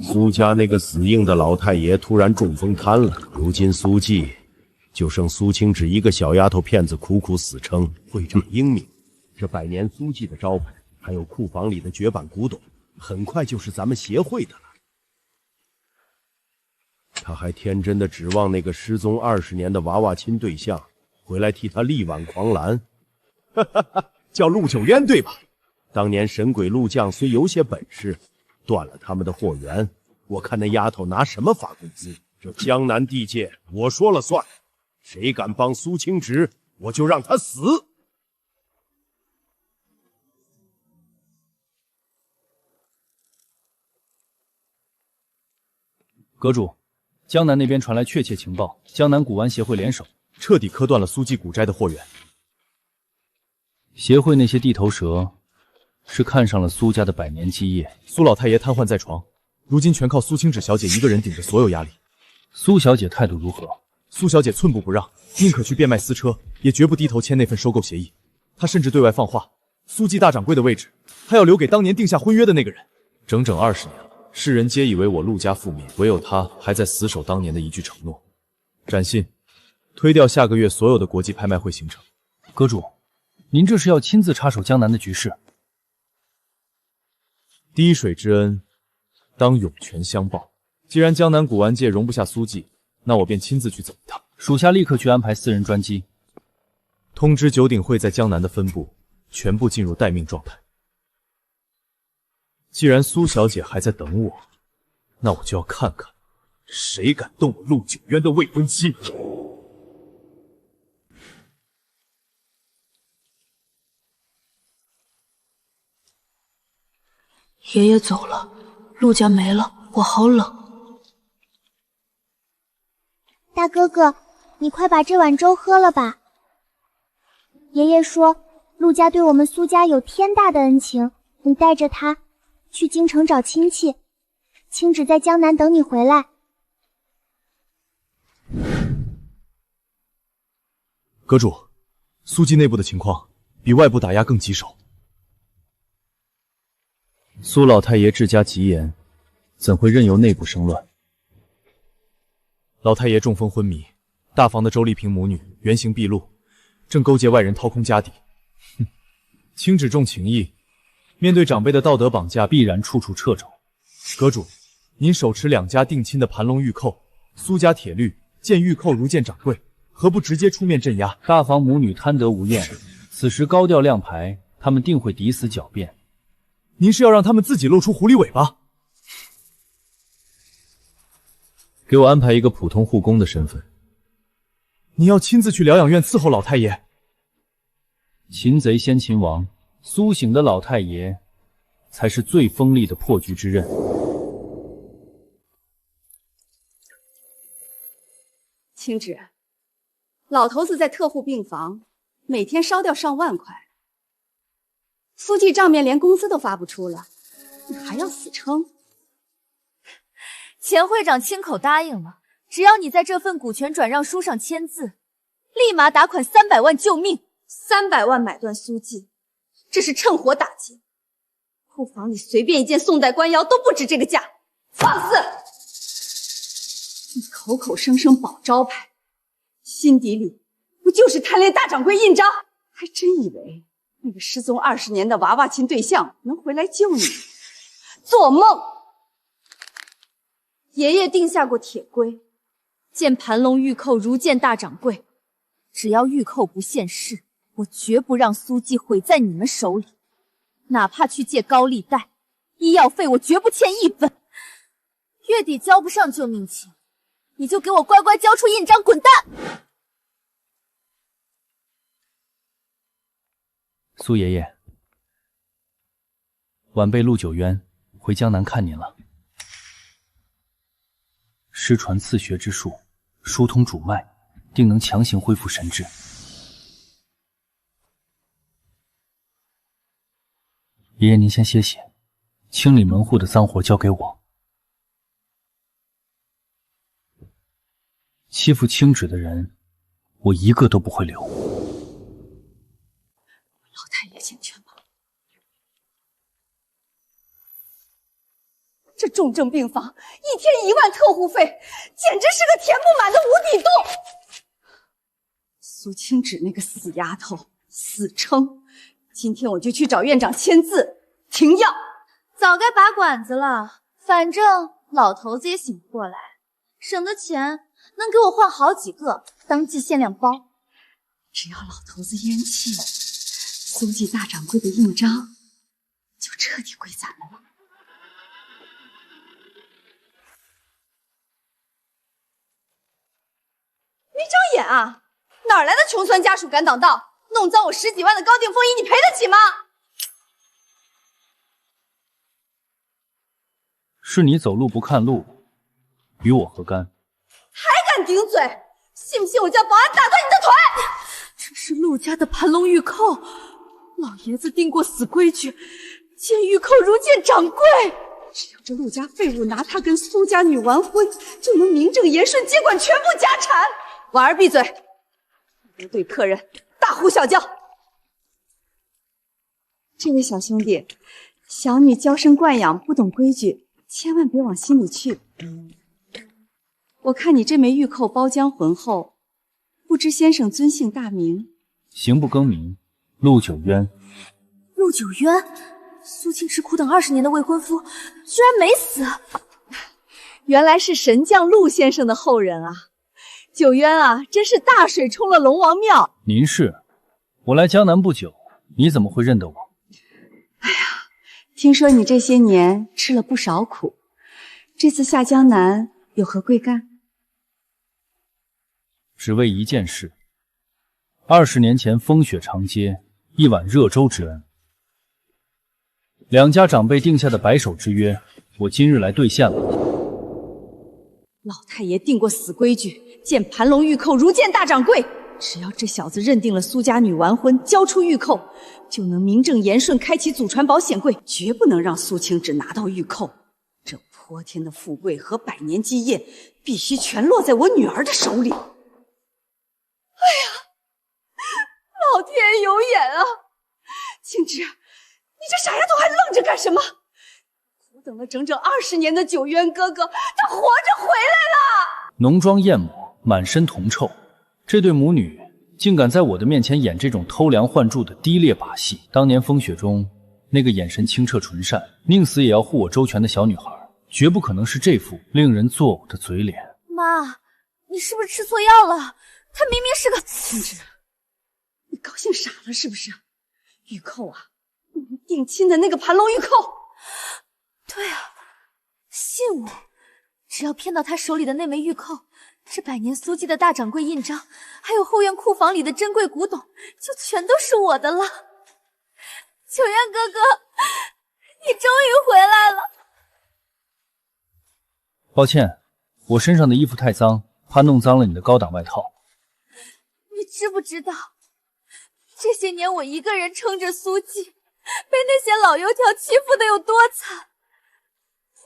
苏家那个死硬的老太爷突然中风瘫了，如今苏记就剩苏清芷一个小丫头片子苦苦死撑。会长英明，这百年苏记的招牌，还有库房里的绝版古董，很快就是咱们协会的了。他还天真的指望那个失踪20年的娃娃亲对象回来替他力挽狂澜。哈哈哈，叫陆九渊对吧？当年神鬼陆将虽有些本事，断了他们的货源，我看那丫头拿什么发工资？这江南地界我说了算，谁敢帮苏清芷，我就让他死。阁主，江南那边传来确切情报，江南古玩协会联手，彻底磕断了苏记古斋的货源。协会那些地头蛇是看上了苏家的百年基业。苏老太爷瘫痪在床，如今全靠苏清芷小姐一个人顶着所有压力。苏小姐态度如何？苏小姐寸步不让，宁可去变卖私车，也绝不低头签那份收购协议。她甚至对外放话，苏记大掌柜的位置，她要留给当年定下婚约的那个人。整整20年了，世人皆以为我陆家覆灭，唯有她还在死守当年的一句承诺。展信，推掉下个月所有的国际拍卖会行程。阁主，您这是要亲自插手江南的局势？滴水之恩，当涌泉相报。既然江南古玩界容不下苏记，那我便亲自去走一趟。属下立刻去安排私人专机，通知九鼎会在江南的分部全部进入待命状态。既然苏小姐还在等我，那我就要看看谁敢动我陆九渊的未婚妻。爷爷走了，陆家没了，我好冷。大哥哥，你快把这碗粥喝了吧。爷爷说，陆家对我们苏家有天大的恩情，你带着他去京城找亲戚，清芷在江南等你回来。阁主，苏记内部的情况比外部打压更棘手。苏老太爷治家极严，怎会任由内部生乱？老太爷中风昏迷，大房的周丽萍母女原形毕露，正勾结外人掏空家底。哼，清芷重情义，面对长辈的道德绑架，必然处处掣肘。阁主，您手持2家定亲的盘龙玉扣，苏家铁律见玉扣如见掌柜，何不直接出面镇压？大房母女贪得无厌，此时高调亮牌，他们定会抵死狡辩。您是要让他们自己露出狐狸尾巴？给我安排一个普通护工的身份。你要亲自去疗养院伺候老太爷？擒贼先擒王，苏醒的老太爷才是最锋利的破局之刃。清芷，老头子在特护病房，每天烧掉上万块，苏记账面连工资都发不出了，你还要死撑？钱会长亲口答应了，只要你在这份股权转让书上签字，立马打款300万救命。300万买断苏记，这是趁火打劫。库房里随便一件宋代官窑都不值这个价，放肆！你口口声声保招牌，心底里不就是贪恋大掌柜印章？还真以为那个失踪20年的娃娃亲对象能回来救你？做梦！爷爷定下过铁规，见盘龙玉扣如见大掌柜，只要玉扣不现世，我绝不让苏记毁在你们手里，哪怕去借高利贷，医药费我绝不欠1分。月底交不上救命钱，你就给我乖乖交出印章，滚蛋！苏爷爷，晚辈陆九渊回江南看您了。师传刺穴之术，疏通主脉，定能强行恢复神智。爷爷您先歇歇，清理门户的脏活交给我。欺负清芷的人，我一个都不会留。老太爷先劝吧。这重症病房一天1万特护费，简直是个填不满的无底洞。苏清芷那个死丫头，死撑！今天我就去找院长签字停药。早该拔管子了，反正老头子也醒不过来，省的钱能给我换好几个当季限量包。只要老头子咽气，苏记大掌柜的印章就彻底归咱们了。没长眼啊！哪来的穷酸家属敢挡道？弄脏我10几万的高定风衣，你赔得起吗？是你走路不看路，与我何干？还敢顶嘴！信不信我叫保安打断你的腿？这是陆家的盘龙玉扣，老爷子定过死规矩，见玉扣如见掌柜。只要这陆家废物拿他跟苏家女完婚，就能名正言顺接管全部家产。婉儿闭嘴，别对客人大呼小叫。这位小兄弟，小女娇生惯养，不懂规矩，千万别往心里去。我看你这枚玉扣包浆浑厚，不知先生尊姓大名？行不更名，陆九渊。陆九渊，苏清池苦等20年的未婚夫，居然没死！原来是神将陆先生的后人啊！九渊啊，真是大水冲了龙王庙。您是？我来江南不久，你怎么会认得我？哎呀，听说你这些年吃了不少苦，这次下江南有何贵干？只为一件事，20年前风雪长街一碗热粥之恩，两家长辈定下的白首之约，我今日来兑现了。老太爷定过死规矩，见盘龙玉扣如见大掌柜。只要这小子认定了苏家女完婚，交出玉扣，就能名正言顺开启祖传保险柜，绝不能让苏清芷拿到玉扣。这泼天的富贵和百年基业，必须全落在我女儿的手里。哎呀，老天有眼啊！清芷，你这傻丫头还愣着干什么？苦等了整整20年的九渊哥哥，他活着回来了！浓妆艳抹，满身铜臭，这对母女竟敢在我的面前演这种偷梁换柱的低劣把戏。当年风雪中那个眼神清澈纯善，宁死也要护我周全的小女孩，绝不可能是这副令人作呕的嘴脸。妈，你是不是吃错药了？他明明是个……清芷，你高兴傻了是不是？玉扣啊，你们定亲的那个盘龙玉扣。对啊，信我，只要骗到他手里的那枚玉扣，这百年苏记的大掌柜印章，还有后院库房里的珍贵古董，就全都是我的了。九渊哥哥，你终于回来了。抱歉，我身上的衣服太脏，怕弄脏了你的高档外套。你知不知道，这些年我一个人撑着苏记，被那些老油条欺负的有多惨？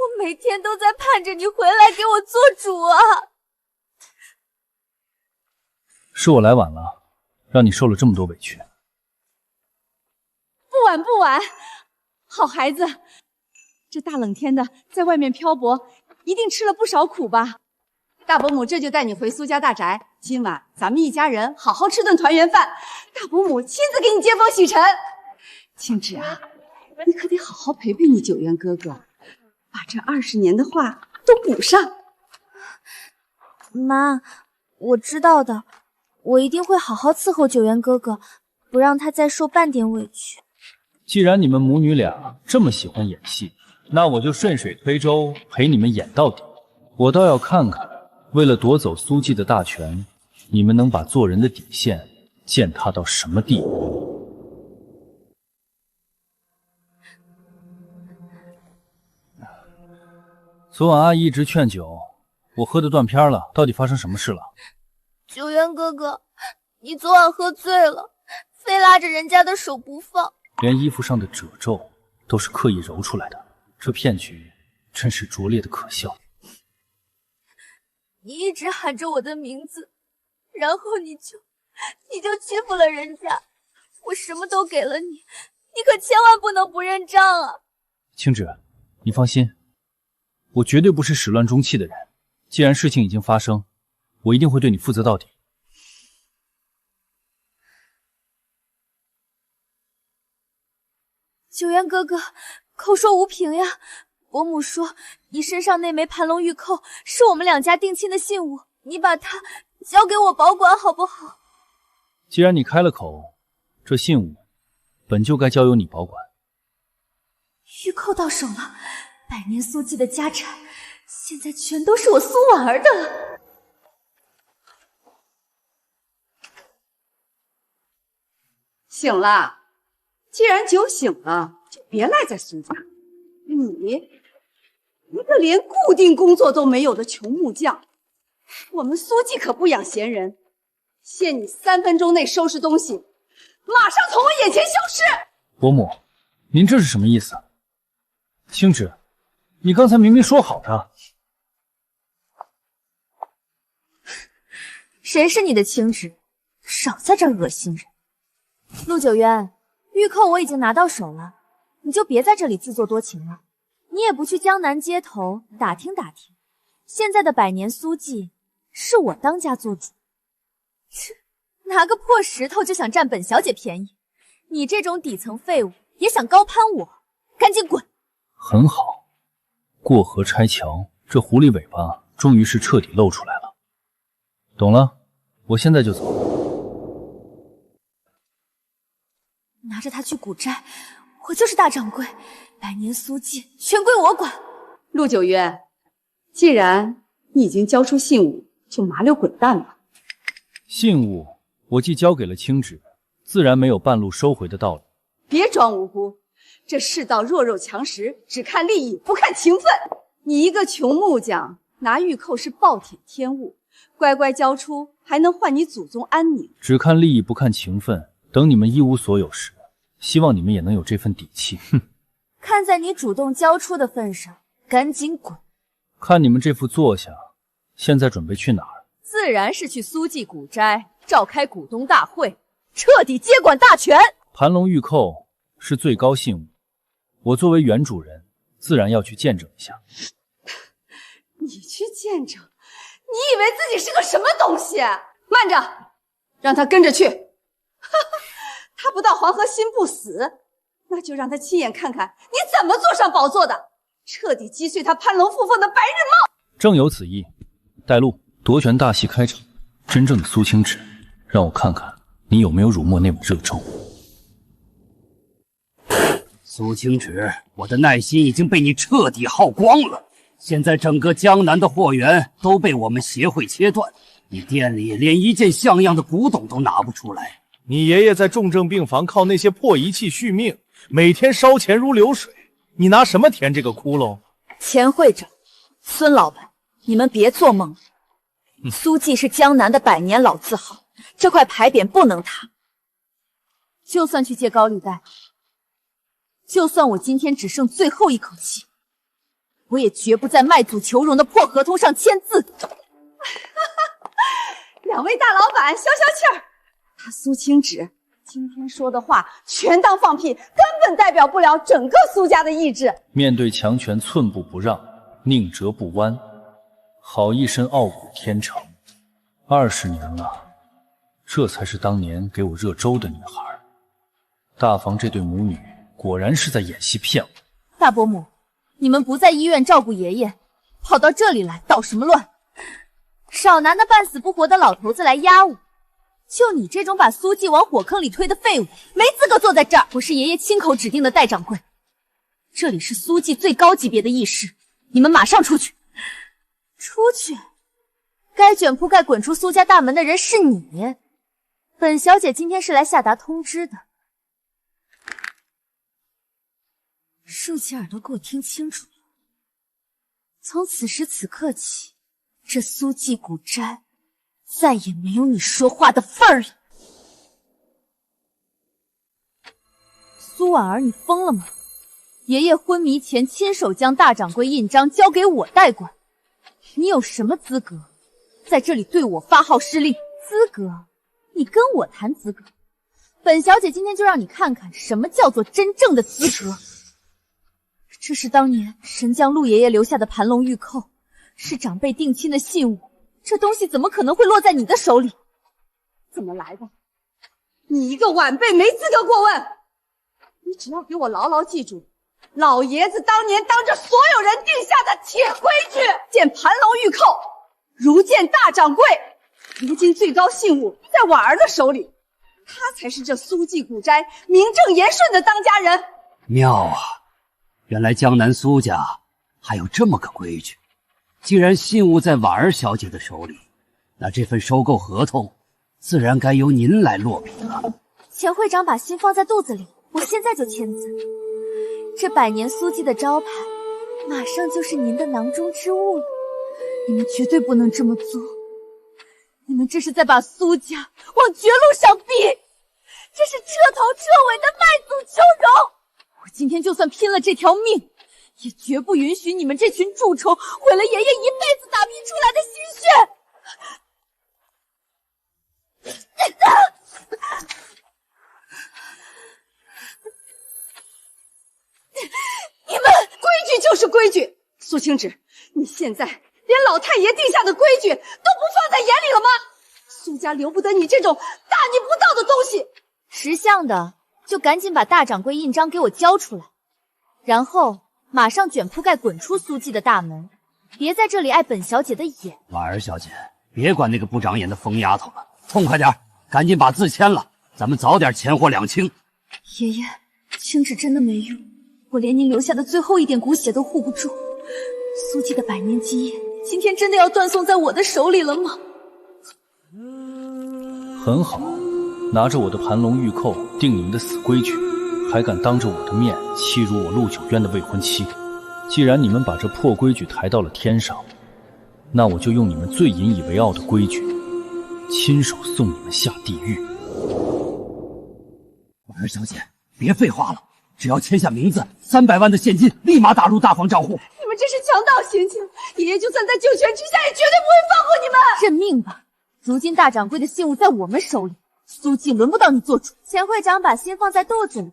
我每天都在盼着你回来给我做主啊！是我来晚了，让你受了这么多委屈。不晚不晚，好孩子，这大冷天的在外面漂泊，一定吃了不少苦吧？大伯母这就带你回苏家大宅，今晚咱们一家人好好吃顿团圆饭，大伯母亲自给你接风洗尘。清芷啊，你可得好好陪陪你九渊哥哥，把这20年的话都补上。妈，我知道的，我一定会好好伺候九渊哥哥，不让他再受半点委屈。既然你们母女俩这么喜欢演戏，那我就顺水推舟陪你们演到底。我倒要看看，为了夺走苏记的大权，你们能把做人的底线践踏到什么地步。昨晚阿姨一直劝酒，我喝得断片了，到底发生什么事了？九渊哥哥，你昨晚喝醉了，非拉着人家的手不放，连衣服上的褶皱都是刻意揉出来的，这骗局真是拙劣的可笑。你一直喊着我的名字，然后你就欺负了人家，我什么都给了你，你可千万不能不认账啊！清芷，你放心，我绝对不是始乱终弃的人。既然事情已经发生，我一定会对你负责到底。九渊哥哥，口说无凭呀。伯母说你身上那枚盘龙玉扣是我们两家定亲的信物，你把它交给我保管好不好？既然你开了口，这信物本就该交由你保管。玉扣到手了，百年苏记的家产现在全都是我苏婉儿的了。醒了，既然酒醒了，就别赖在苏家。你一个连固定工作都没有的穷木匠，我们苏记可不养闲人，限你3分钟内收拾东西，马上从我眼前消失。伯母，您这是什么意思？青芷，你刚才明明说好的。谁是你的青芷？少在这儿恶心人！陆九渊，玉扣我已经拿到手了，你就别在这里自作多情了。你也不去江南街头打听打听，现在的百年苏记是我当家做主。切，拿个破石头就想占本小姐便宜，你这种底层废物也想高攀我，赶紧滚！很好，过河拆桥，这狐狸尾巴终于是彻底露出来了。懂了，我现在就走。拿着它去古斋，我就是大掌柜，百年苏记全归我管。陆九渊，既然你已经交出信物，就麻溜滚蛋吧。信物我既交给了青芷，自然没有半路收回的道理。别装无辜，这世道弱肉强食，只看利益不看情分。你一个穷木匠，拿玉扣是暴殄天物，乖乖交出还能换你祖宗安宁。只看利益不看情分，等你们一无所有时，希望你们也能有这份底气。哼！看在你主动交出的份上，赶紧滚！看你们这副坐相，现在准备去哪儿？自然是去苏记古斋召开股东大会，彻底接管大权。盘龙玉扣是最高信物，我作为原主人，自然要去见证一下。你去见证？你以为自己是个什么东西？慢着，让他跟着去。他不到黄河心不死，那就让他亲眼看看你怎么坐上宝座的，彻底击碎他攀龙附凤的白日梦。正有此意，带路，夺权大戏开场。真正的苏青芷，让我看看你有没有辱没那碗热粥。苏青芷，我的耐心已经被你彻底耗光了。现在整个江南的货源都被我们协会切断，你店里连一件像样的古董都拿不出来。你爷爷在重症病房靠那些破仪器续命，每天烧钱如流水，你拿什么填这个窟窿？钱会长，孙老板，你们别做梦了。苏记是江南的百年老字号，这块牌匾不能塌。就算去借高利贷，就算我今天只剩最后一口气，我也绝不在卖祖求荣的破合同上签字。两位大老板消消气儿，他苏青芷今天说的话全当放屁，根本代表不了整个苏家的意志。面对强权寸步不让，宁折不弯，好一身傲骨天成。20年了，这才是当年给我热粥的女孩。大房这对母女果然是在演戏骗我。大伯母，你们不在医院照顾爷爷，跑到这里来捣什么乱？少拿那半死不活的老头子来压我！就你这种把苏记往火坑里推的废物，没资格坐在这儿。我是爷爷亲口指定的代掌柜，这里是苏记最高级别的议事，你们马上出去！出去？该卷铺盖滚出苏家大门的人是你。本小姐今天是来下达通知的。竖起耳朵给我听清楚了，从此时此刻起，这苏记古斋再也没有你说话的份儿了。苏婉儿，你疯了吗？爷爷昏迷前亲手将大掌柜印章交给我代管，你有什么资格在这里对我发号施令？资格？你跟我谈资格？本小姐今天就让你看看什么叫做真正的资格。这是当年神将陆爷爷留下的盘龙玉扣，是长辈定亲的信物，这东西怎么可能会落在你的手里？怎么来的？你一个晚辈没资格过问。你只要给我牢牢记住，老爷子当年当着所有人定下的铁规矩，见盘龙玉扣如见大掌柜。如今最高信物在婉儿的手里，他才是这苏记古斋名正言顺的当家人。妙啊！原来江南苏家还有这么个规矩。既然信物在婉儿小姐的手里，那这份收购合同自然该由您来落笔了。钱会长把心放在肚子里，我现在就签字。这百年苏记的招牌，马上就是您的囊中之物了。你们绝对不能这么做，你们这是在把苏家往绝路上逼，这是彻头彻尾的卖祖求荣。我今天就算拼了这条命，也绝不允许你们这群蛀虫毁了爷爷一辈子打拼出来的心血。你们规矩就是规矩，苏清芷，你现在连老太爷定下的规矩都不放在眼里了吗？苏家留不得你这种大逆不道的东西。识相的就赶紧把大掌柜印章给我交出来，然后马上卷铺盖滚出苏记的大门，别在这里碍本小姐的眼。婉儿小姐，别管那个不长眼的疯丫头了，痛快点，赶紧把字签了，咱们早点钱货两清。爷爷，清纸真的没用，我连您留下的最后一点骨血都护不住。苏记的百年基业，今天真的要断送在我的手里了吗？很好，拿着我的盘龙玉扣定你们的死规矩，还敢当着我的面欺辱我陆九渊的未婚妻。既然你们把这破规矩抬到了天上，那我就用你们最引以为傲的规矩，亲手送你们下地狱。婉儿小姐，别废话了，只要签下名字，300万的现金立马打入大房账户。你们这是强盗行径，爷爷就算在九泉之下，也绝对不会放过你们。认命吧！如今大掌柜的信物在我们手里，苏记轮不到你做主。钱会长把心放在肚子里，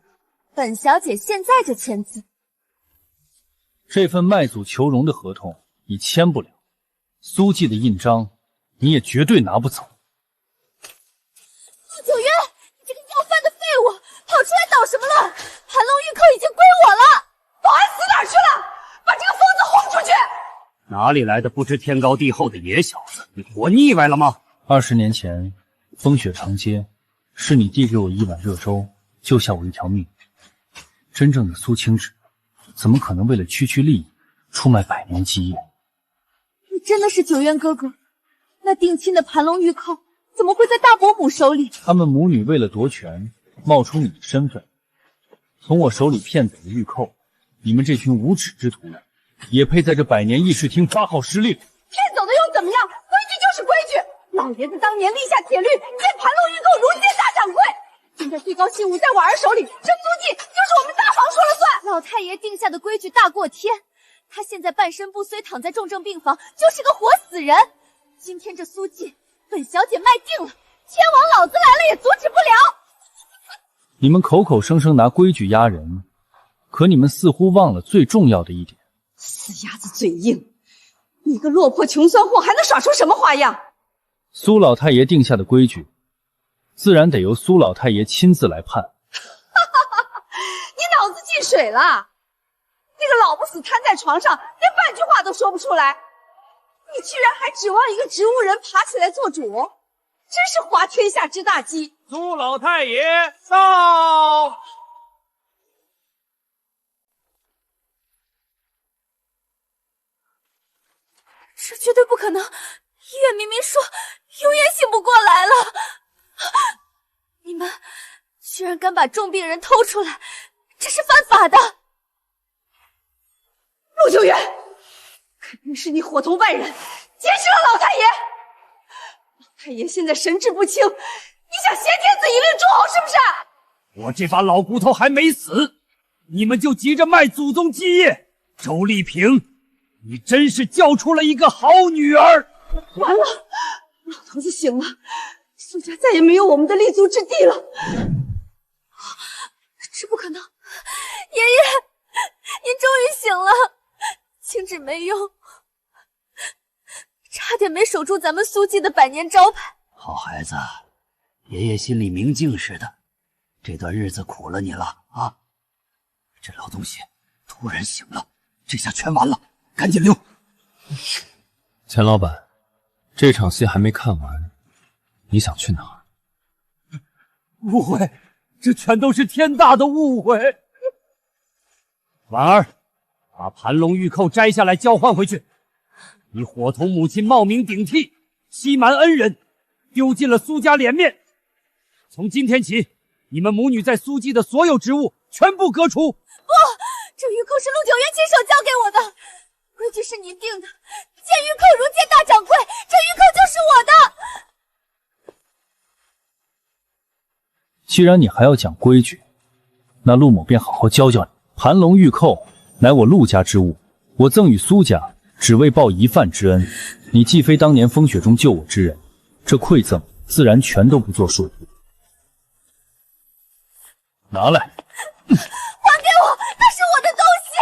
本小姐现在就签字。这份卖祖求荣的合同你签不了，苏记的印章你也绝对拿不走。九渊，你这个要饭的废物，跑出来捣什么乱？盘龙玉扣已经归我了。保安死哪儿去了？把这个疯子轰出去！哪里来的不知天高地厚的野小子？你活腻歪了吗？20年前，风雪长街，是你递给我一碗热粥，救下我一条命。真正的苏清芷，怎么可能为了区区利益，出卖百年基业？你真的是九渊哥哥？那定亲的盘龙玉扣，怎么会在大伯母手里？他们母女为了夺权，冒充你的身份，从我手里骗走了玉扣。你们这群无耻之徒，也配在这百年议事厅发号施令？骗走的又怎么样？规矩就是规矩。老爷子当年立下铁律，见盘龙玉扣如见大掌柜。现在最高信物在婉儿手里，这苏记就是我们大房说了算。老太爷定下的规矩大过天，他现在半身不遂，躺在重症病房，就是个活死人。今天这苏记，本小姐卖定了，天王老子来了也阻止不了。你们口口声声拿规矩压人，可你们似乎忘了最重要的一点。死鸭子嘴硬，你个落魄穷酸货还能耍出什么花样？苏老太爷定下的规矩，自然得由苏老太爷亲自来判。你脑子进水了？那个老不死瘫在床上，连半句话都说不出来，你居然还指望一个植物人爬起来做主，真是滑天下之大稽。苏老太爷到。这绝对不可能！医院明明说永远醒不过来了，你们居然敢把重病人偷出来，这是犯法的！陆九渊，肯定是你伙同外人监视了老太爷。老太爷现在神志不清，你想挟天子以令诸侯是不是？我这把老骨头还没死，你们就急着卖祖宗基业？周丽萍，你真是教出了一个好女儿！完了，老头子醒了，苏家再也没有我们的立足之地了。这不可能！爷爷，您终于醒了，请旨没用，差点没守住咱们苏记的百年招牌。好孩子，爷爷心里明镜似的，这段日子苦了你了啊！这老东西突然醒了，这下全完了，赶紧溜！钱老板，这场戏还没看完，你想去哪儿？误会，这全都是天大的误会。婉儿，把盘龙玉扣摘下来交换回去。你伙同母亲冒名顶替，欺瞒恩人，丢尽了苏家脸面。从今天起，你们母女在苏记的所有职务全部革除。不，这玉扣是陆九渊亲手交给我的，规矩是您定的，见玉扣如见大掌柜，这玉扣就是我的。既然你还要讲规矩，那陆某便好好教教你。盘龙玉扣乃我陆家之物，我赠与苏家，只为报一饭之恩。你既非当年风雪中救我之人，这馈赠自然全都不作数。拿来，还给我，那是我的东西。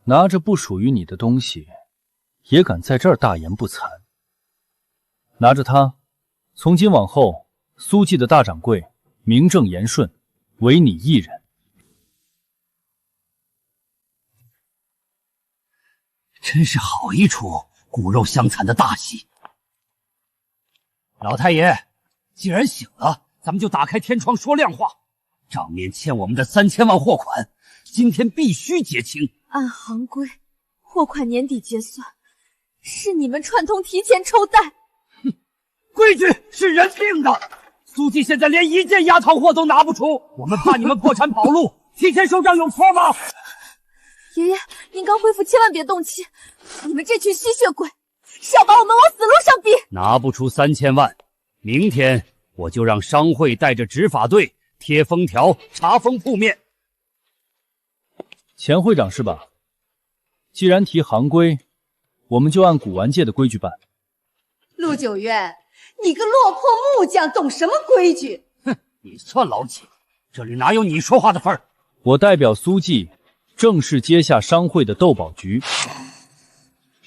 拿着不属于你的东西，也敢在这儿大言不惭。拿着它，从今往后，苏记的大掌柜名正言顺，唯你一人。真是好一出骨肉相残的大戏。老太爷，既然醒了，咱们就打开天窗说亮话。账面欠我们的3000万货款，今天必须结清。按行规，货款年底结算，是你们串通提前抽贷。哼，规矩是人定的。苏记现在连一件压堂货都拿不出，我们怕你们破产跑路，提前收账有错吗？爷爷，您刚恢复，千万别动气。你们这群吸血鬼，是要把我们往死路上逼。拿不出3000万，明天我就让商会带着执法队贴封条，查封铺面。钱会长是吧？既然提行规，我们就按古玩界的规矩办。陆九渊，你个落魄木匠，懂什么规矩？哼，你算老几？这里哪有你说话的份儿？我代表苏记正式接下商会的斗宝局，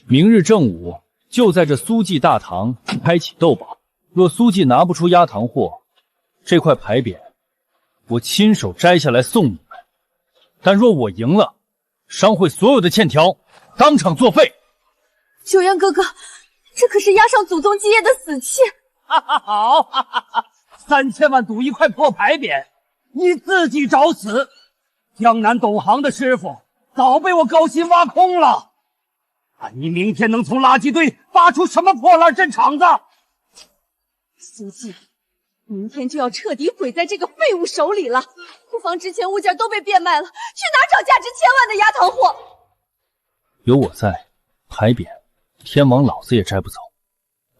明日正午就在这苏记大堂开启斗宝。若苏记拿不出压堂货，这块牌匾我亲手摘下来送你们。但若我赢了，商会所有的欠条当场作废。九渊哥哥，这可是押上祖宗基业的死契。哈哈，好，哈哈哈，3000万赌一块破牌匾，你自己找死！江南懂行的师傅早被我高薪挖空了。看你明天能从垃圾堆挖出什么破烂镇场子！苏记明天就要彻底毁在这个废物手里了，库房值钱物件都被变卖了，去哪找价值千万的压堂货？有我在，牌匾天王老子也摘不走。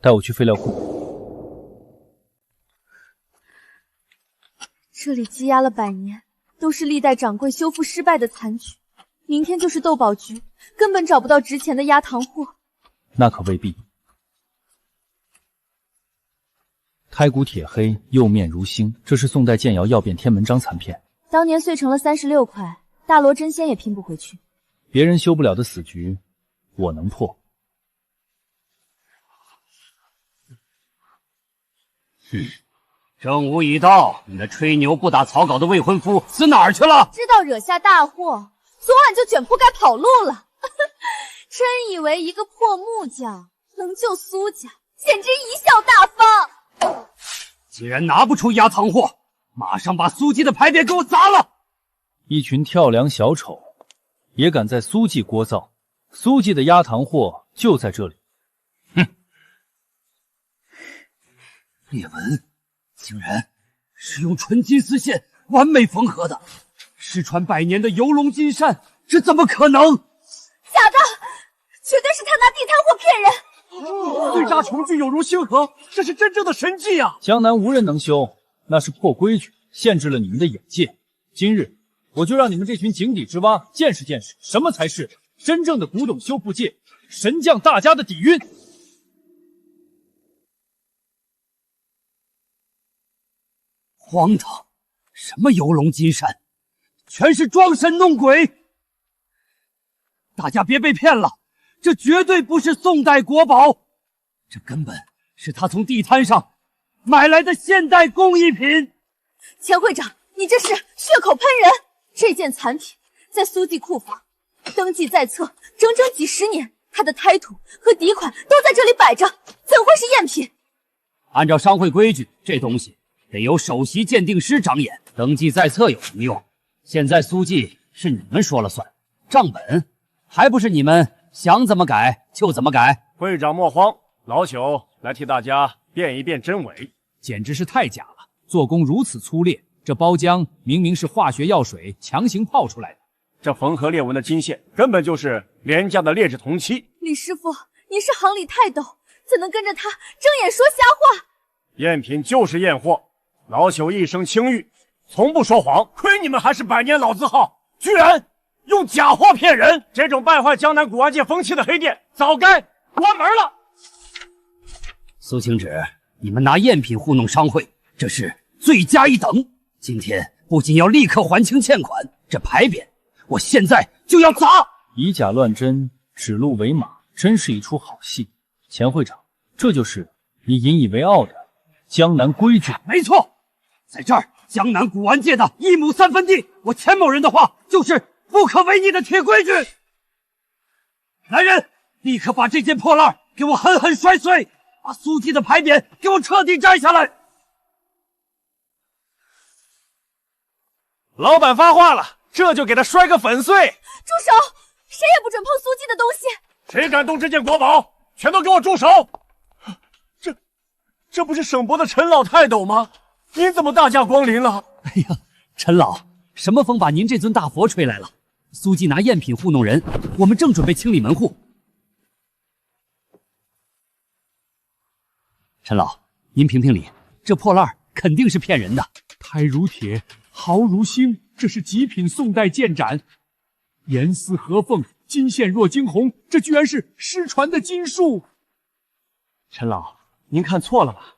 带我去废料库。这里积压了100年，都是历代掌柜修复失败的残局。明天就是斗宝局，根本找不到值钱的压堂货。那可未必。胎骨铁黑，釉面如星，这是宋代建窑曜变天门章残片，当年碎成了36块，大罗真仙也拼不回去。别人修不了的死局，我能破。正午已到，你那吹牛不打草稿的未婚夫死哪儿去了？知道惹下大祸，昨晚就卷铺盖跑路了。真以为一个破木匠能救苏家，简直贻笑大方。既然拿不出压堂货，马上把苏记的牌匾给我砸了！一群跳梁小丑，也敢在苏记聒噪？苏记的压堂货就在这里。哼！裂纹竟然是用纯金丝线完美缝合的，失传100年的游龙金扇，这怎么可能？假的，绝对是他拿地摊货骗人。对炸重聚有如星河，这是真正的神迹啊！江南无人能修，那是破规矩，限制了你们的眼界。今日我就让你们这群井底之蛙见识见识，什么才是真正的古董修复界神将大家的底蕴。荒唐！什么游龙金山，全是装神弄鬼！大家别被骗了，这绝对不是宋代国宝，这根本是他从地摊上买来的现代工艺品。钱会长，你这是血口喷人！这件残品在苏记库房登记在册整整几十年，它的胎图和底款都在这里摆着，怎会是赝品？按照商会规矩，这东西得由首席鉴定师长眼，登记在册有什么用？现在苏记是你们说了算，账本还不是你们想怎么改就怎么改？会长莫慌，老朽来替大家辨一辨真伪。简直是太假了，做工如此粗劣，这包浆明明是化学药水强行泡出来的。这缝合裂纹的金线根本就是廉价的劣质铜漆。李师傅，您是行里泰斗，怎能跟着他睁眼说瞎话？赝品就是验货，老朽一生清誉，从不说谎。亏你们还是百年老字号，居然用假货骗人！这种败坏江南古玩界风气的黑店，早该关门了。苏清芷，你们拿赝品糊弄商会，这是罪加一等。今天不仅要立刻还清欠款，这牌匾我现在就要砸！以假乱真，指鹿为马，真是一出好戏。钱会长，这就是你引以为傲的江南规矩。没错，在这儿江南古玩界的1亩3分地，我钱某人的话就是不可违逆的铁规矩。来人，立刻把这件破烂给我狠狠摔碎，把苏记的牌匾给我彻底摘下来。老板发话了，这就给他摔个粉碎！住手！谁也不准碰苏记的东西！谁敢动这件国宝，全都给我住手！这不是省博的陈老泰斗吗？您怎么大驾光临了？哎呀，陈老，什么风把您这尊大佛吹来了？苏记拿赝品糊弄人，我们正准备清理门户。陈老，您评评理，这破烂肯定是骗人的。胎如铁，毫如星，这是极品宋代剑斩，严丝合缝，金线若惊鸿，这居然是失传的金术。陈老，您看错了吧？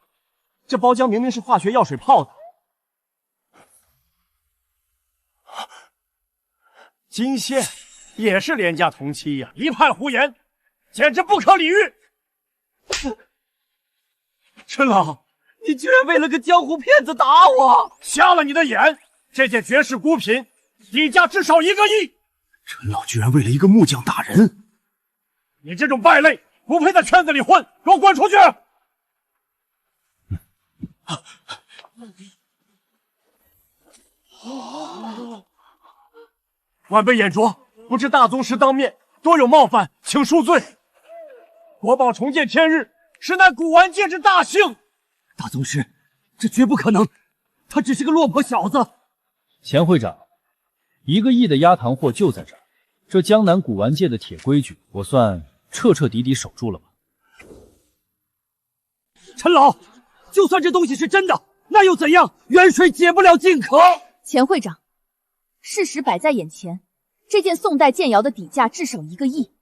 这包浆明明是化学药水泡的。金线也是廉价铜漆呀，一派胡言，简直不可理喻！陈老，你居然为了个江湖骗子打我！瞎了你的眼！这件绝世孤品，底价至少1个亿。陈老居然为了一个木匠打人！你这种败类，不配在圈子里混，给我滚出去！晚辈眼拙，不知大宗师当面，多有冒犯，请恕罪。国宝重见天日，实乃古玩界之大幸。大宗师，这绝不可能，他只是个落魄小子。钱会长，1个亿的压堂货就在这儿，这江南古玩界的铁规矩，我算彻彻底底守住了吧。陈老，就算这东西是真的，那又怎样？远水解不了近渴。钱会长，事实摆在眼前，这件宋代剑窑的底价至少1个亿，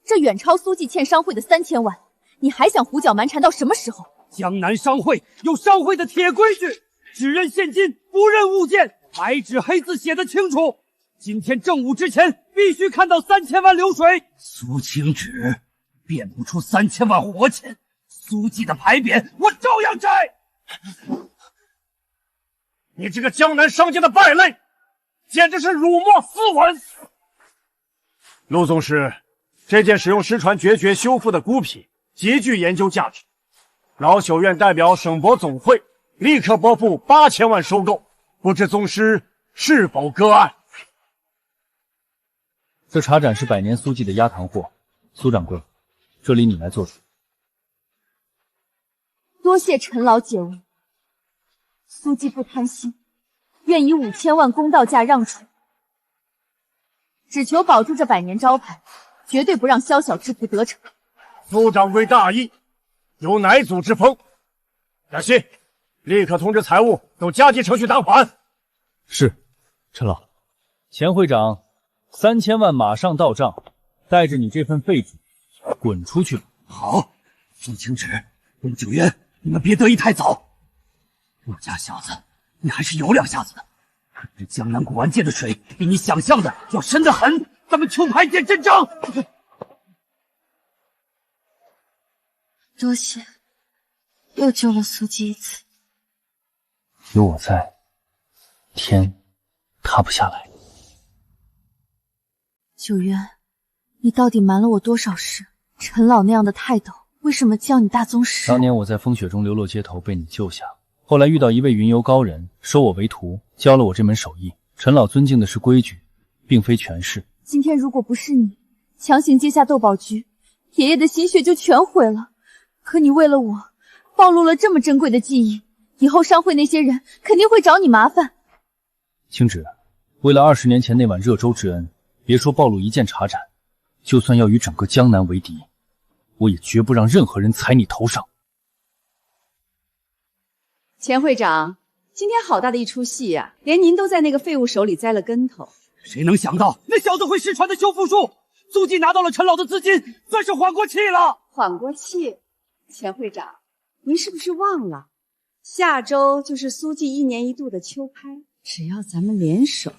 这远超苏记欠商会的3000万，你还想胡搅蛮缠到什么时候？江南商会有商会的铁规矩，只认现金，不认物件，白纸黑字写得清楚。今天正午之前必须看到3000万流水。苏清芷变不出3000万活钱，苏记的牌匾我照样摘。你这个江南商界的败类，简直是辱没斯文！陆宗师，这件使用失传绝学修复的孤品，极具研究价值。老朽愿代表省博总会，立刻拨付8000万收购，不知宗师是否割爱？这茶盏是100年苏记的压堂货，苏掌柜，这里你来做主。多谢陈老解围，苏记不贪心，愿以5000万公道价让出，只求保住这100年招牌，绝对不让宵小之徒得逞。苏掌柜大义，有乃祖之风。雅欣，立刻通知财务都加急程序打款。是，陈老。钱会长，3000万马上到账，带着你这份废纸滚出去吧。好，苏清芷跟九渊，你们别得意太早。陆家小子，你还是有两下子的。这江南古玩界的水比你想象的要深得很，咱们秋拍见真章。多谢，又救了苏姬一次。有我在，天塌不下来。九渊，你到底瞒了我多少事？陈老那样的泰斗，为什么叫你大宗师？当年我在风雪中流落街头，被你救下，后来遇到一位云游高人，收我为徒，教了我这门手艺。陈老尊敬的是规矩，并非权势。今天如果不是你强行接下斗宝局，爷爷的心血就全毁了。可你为了我，暴露了这么珍贵的记忆，以后商会那些人肯定会找你麻烦。青芷，为了20年前那碗热粥之恩，别说暴露一件茶盏，就算要与整个江南为敌，我也绝不让任何人踩你头上。钱会长，今天好大的一出戏呀，连您都在那个废物手里栽了跟头。谁能想到那小子会失传的修复术？苏姬拿到了陈老的资金，算是缓过气了。缓过气？钱会长，您是不是忘了，下周就是苏记1年1度的秋拍，只要咱们联手，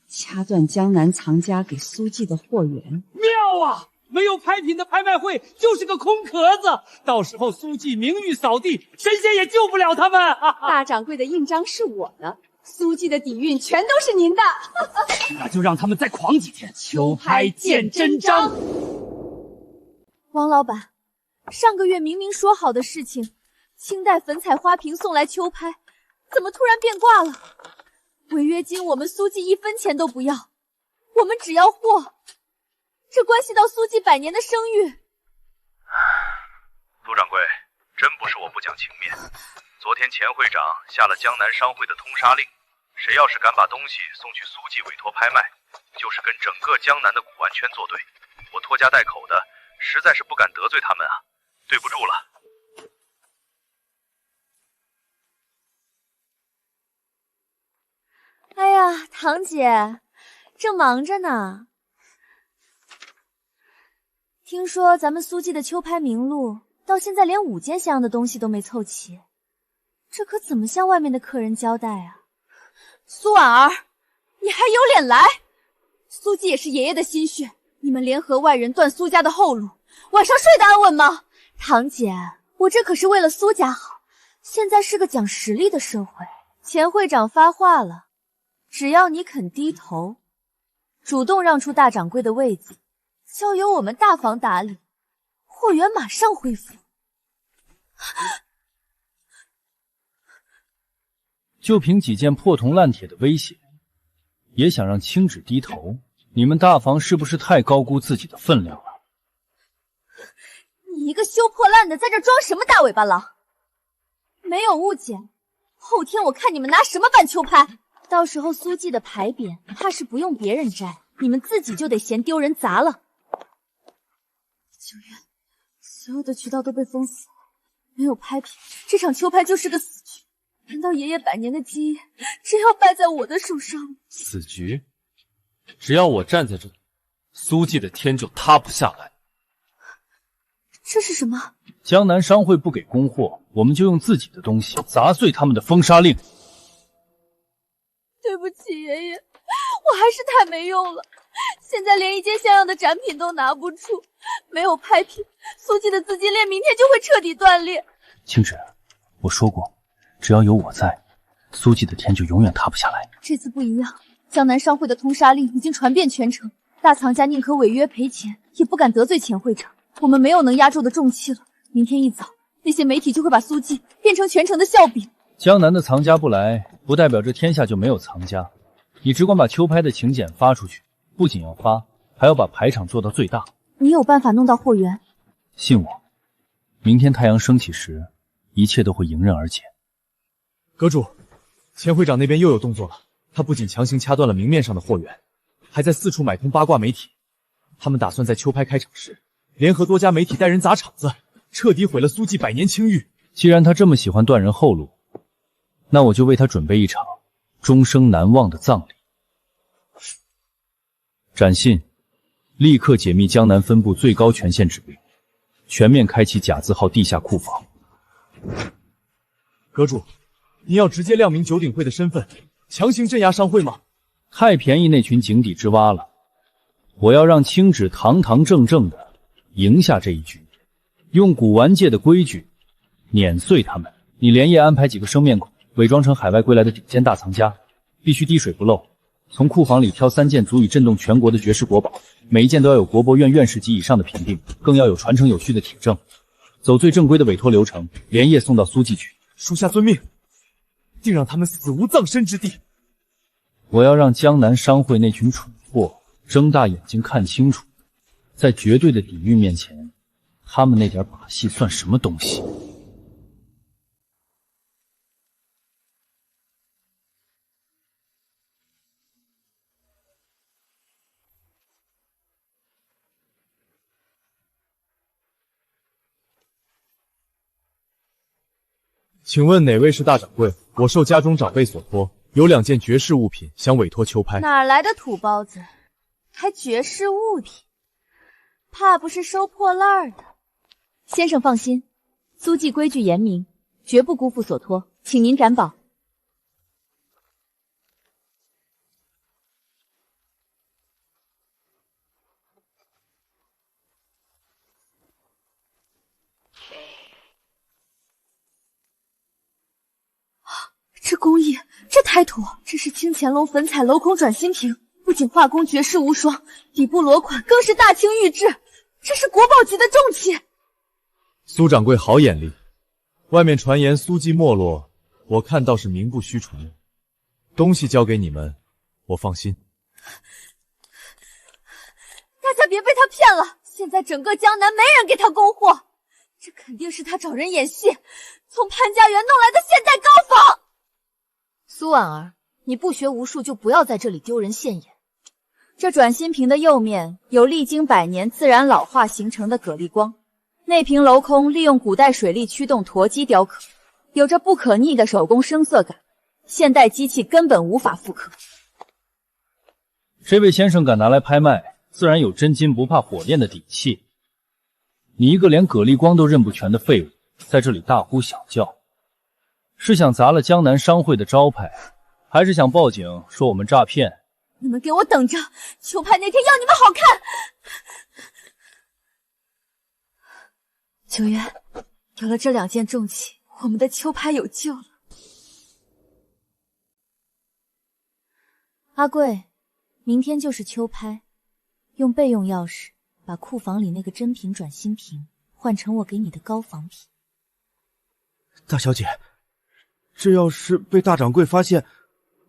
掐断江南藏家给苏记的货源。妙啊！没有拍品的拍卖会就是个空壳子，到时候苏记名誉扫地，神仙也救不了他们。大掌柜的印章是我的，苏记的底蕴全都是您的。那就让他们再狂几天，秋拍见真章。王老板，上个月明明说好的事情，清代粉彩花瓶送来秋拍，怎么突然变卦了？违约金我们苏记1分钱都不要，我们只要货。这关系到苏记100年的声誉。陆掌柜，真不是我不讲情面。昨天钱会长下了江南商会的通杀令，谁要是敢把东西送去苏记委托拍卖，就是跟整个江南的古玩圈作对。我拖家带口的，实在是不敢得罪他们啊，对不住了。哎呀，堂姐，正忙着呢。听说咱们苏记的秋拍名录到现在连5件像样的东西都没凑齐，这可怎么向外面的客人交代啊？苏婉儿，你还有脸来？苏记也是爷爷的心血，你们联合外人断苏家的后路，晚上睡得安稳吗？堂姐，我这可是为了苏家好，现在是个讲实力的社会。钱会长发话了，只要你肯低头，主动让出大掌柜的位子，交由我们大方打理，货源马上恢复。就凭几件破铜烂铁的威胁，也想让青芷低头？你们大房是不是太高估自己的分量了？你一个羞破烂的，在这装什么大尾巴狼？没有误解，后天我看你们拿什么办秋拍。到时候苏记的牌匾怕是不用别人摘，你们自己就得嫌丢人砸了。九月，所有的渠道都被封死了，没有拍品，这场秋拍就是个死局。难道爷爷100年的基业真要败在我的手上吗？死局？只要我站在这里，苏记的天就塌不下来。这是什么？江南商会不给供货，我们就用自己的东西砸碎他们的封杀令。对不起，爷爷，我还是太没用了。现在连一件像样的展品都拿不出，没有拍品，苏记的资金链明天就会彻底断裂。青芷，我说过，只要有我在，苏记的天就永远塌不下来。这次不一样，江南商会的通杀令已经传遍全城，大藏家宁可违约赔钱，也不敢得罪钱会长。我们没有能压住的重器了。明天一早，那些媒体就会把苏记变成全城的笑柄。江南的藏家不来，不代表这天下就没有藏家。你只管把秋拍的请柬发出去，不仅要发，还要把牌场做到最大。你有办法弄到货源？信我，明天太阳升起时，一切都会迎刃而解。阁主，钱会长那边又有动作了。他不仅强行掐断了明面上的货源，还在四处买通八卦媒体。他们打算在秋拍开场时，联合多家媒体带人砸场子，彻底毁了苏记100年清誉。既然他这么喜欢断人后路，那我就为他准备一场终生难忘的葬礼。展信，立刻解密江南分部最高权限指令，全面开启假字号地下库房。阁主，您要直接亮明九鼎会的身份，强行镇压商会吗？太便宜那群井底之蛙了。我要让青芷堂堂正正的赢下这一局，用古玩界的规矩碾碎他们。你连夜安排几个生面孔，伪装成海外归来的顶尖大藏家，必须滴水不漏。从库房里挑3件足以震动全国的绝世国宝，每一件都要有国博院院士级以上的评定，更要有传承有序的铁证。走最正规的委托流程，连夜送到苏记去。属下遵命，定让他们死无葬身之地。我要让江南商会那群蠢货睁大眼睛看清楚，在绝对的底蕴面前，他们那点把戏算什么东西？请问哪位是大掌柜？我受家中长辈所托，有2件绝世物品想委托秋拍。哪来的土包子？还绝世物品？怕不是收破烂的。先生放心，苏记规矩严明，绝不辜负所托，请您展保。这工艺，这胎土，这是清乾隆粉彩镂空转心瓶，不仅画工绝世无双，底部裸款更是大清玉制，这是国宝级的重器。苏掌柜好眼力，外面传言苏记没落，我看倒是名不虚传。东西交给你们，我放心。大家别被他骗了，现在整个江南没人给他供货，这肯定是他找人演戏，从潘家园弄来的现代高仿。苏婉儿，你不学无术就不要在这里丢人现眼。这转心瓶的釉面有历经100年自然老化形成的蛤蜊光，内瓶镂空利用古代水力驱动驼机雕刻，有着不可逆的手工生色感，现代机器根本无法复刻。这位先生敢拿来拍卖，自然有真金不怕火炼的底气。你一个连蛤蜊光都认不全的废物，在这里大呼小叫，是想砸了江南商会的招牌，还是想报警说我们诈骗？你们给我等着，秋拍那天要你们好看。九渊，有了这2件重器，我们的秋拍有救了。阿贵，明天就是秋拍，用备用钥匙把库房里那个真品转心瓶换成我给你的高仿品。大小姐，这要是被大掌柜发现，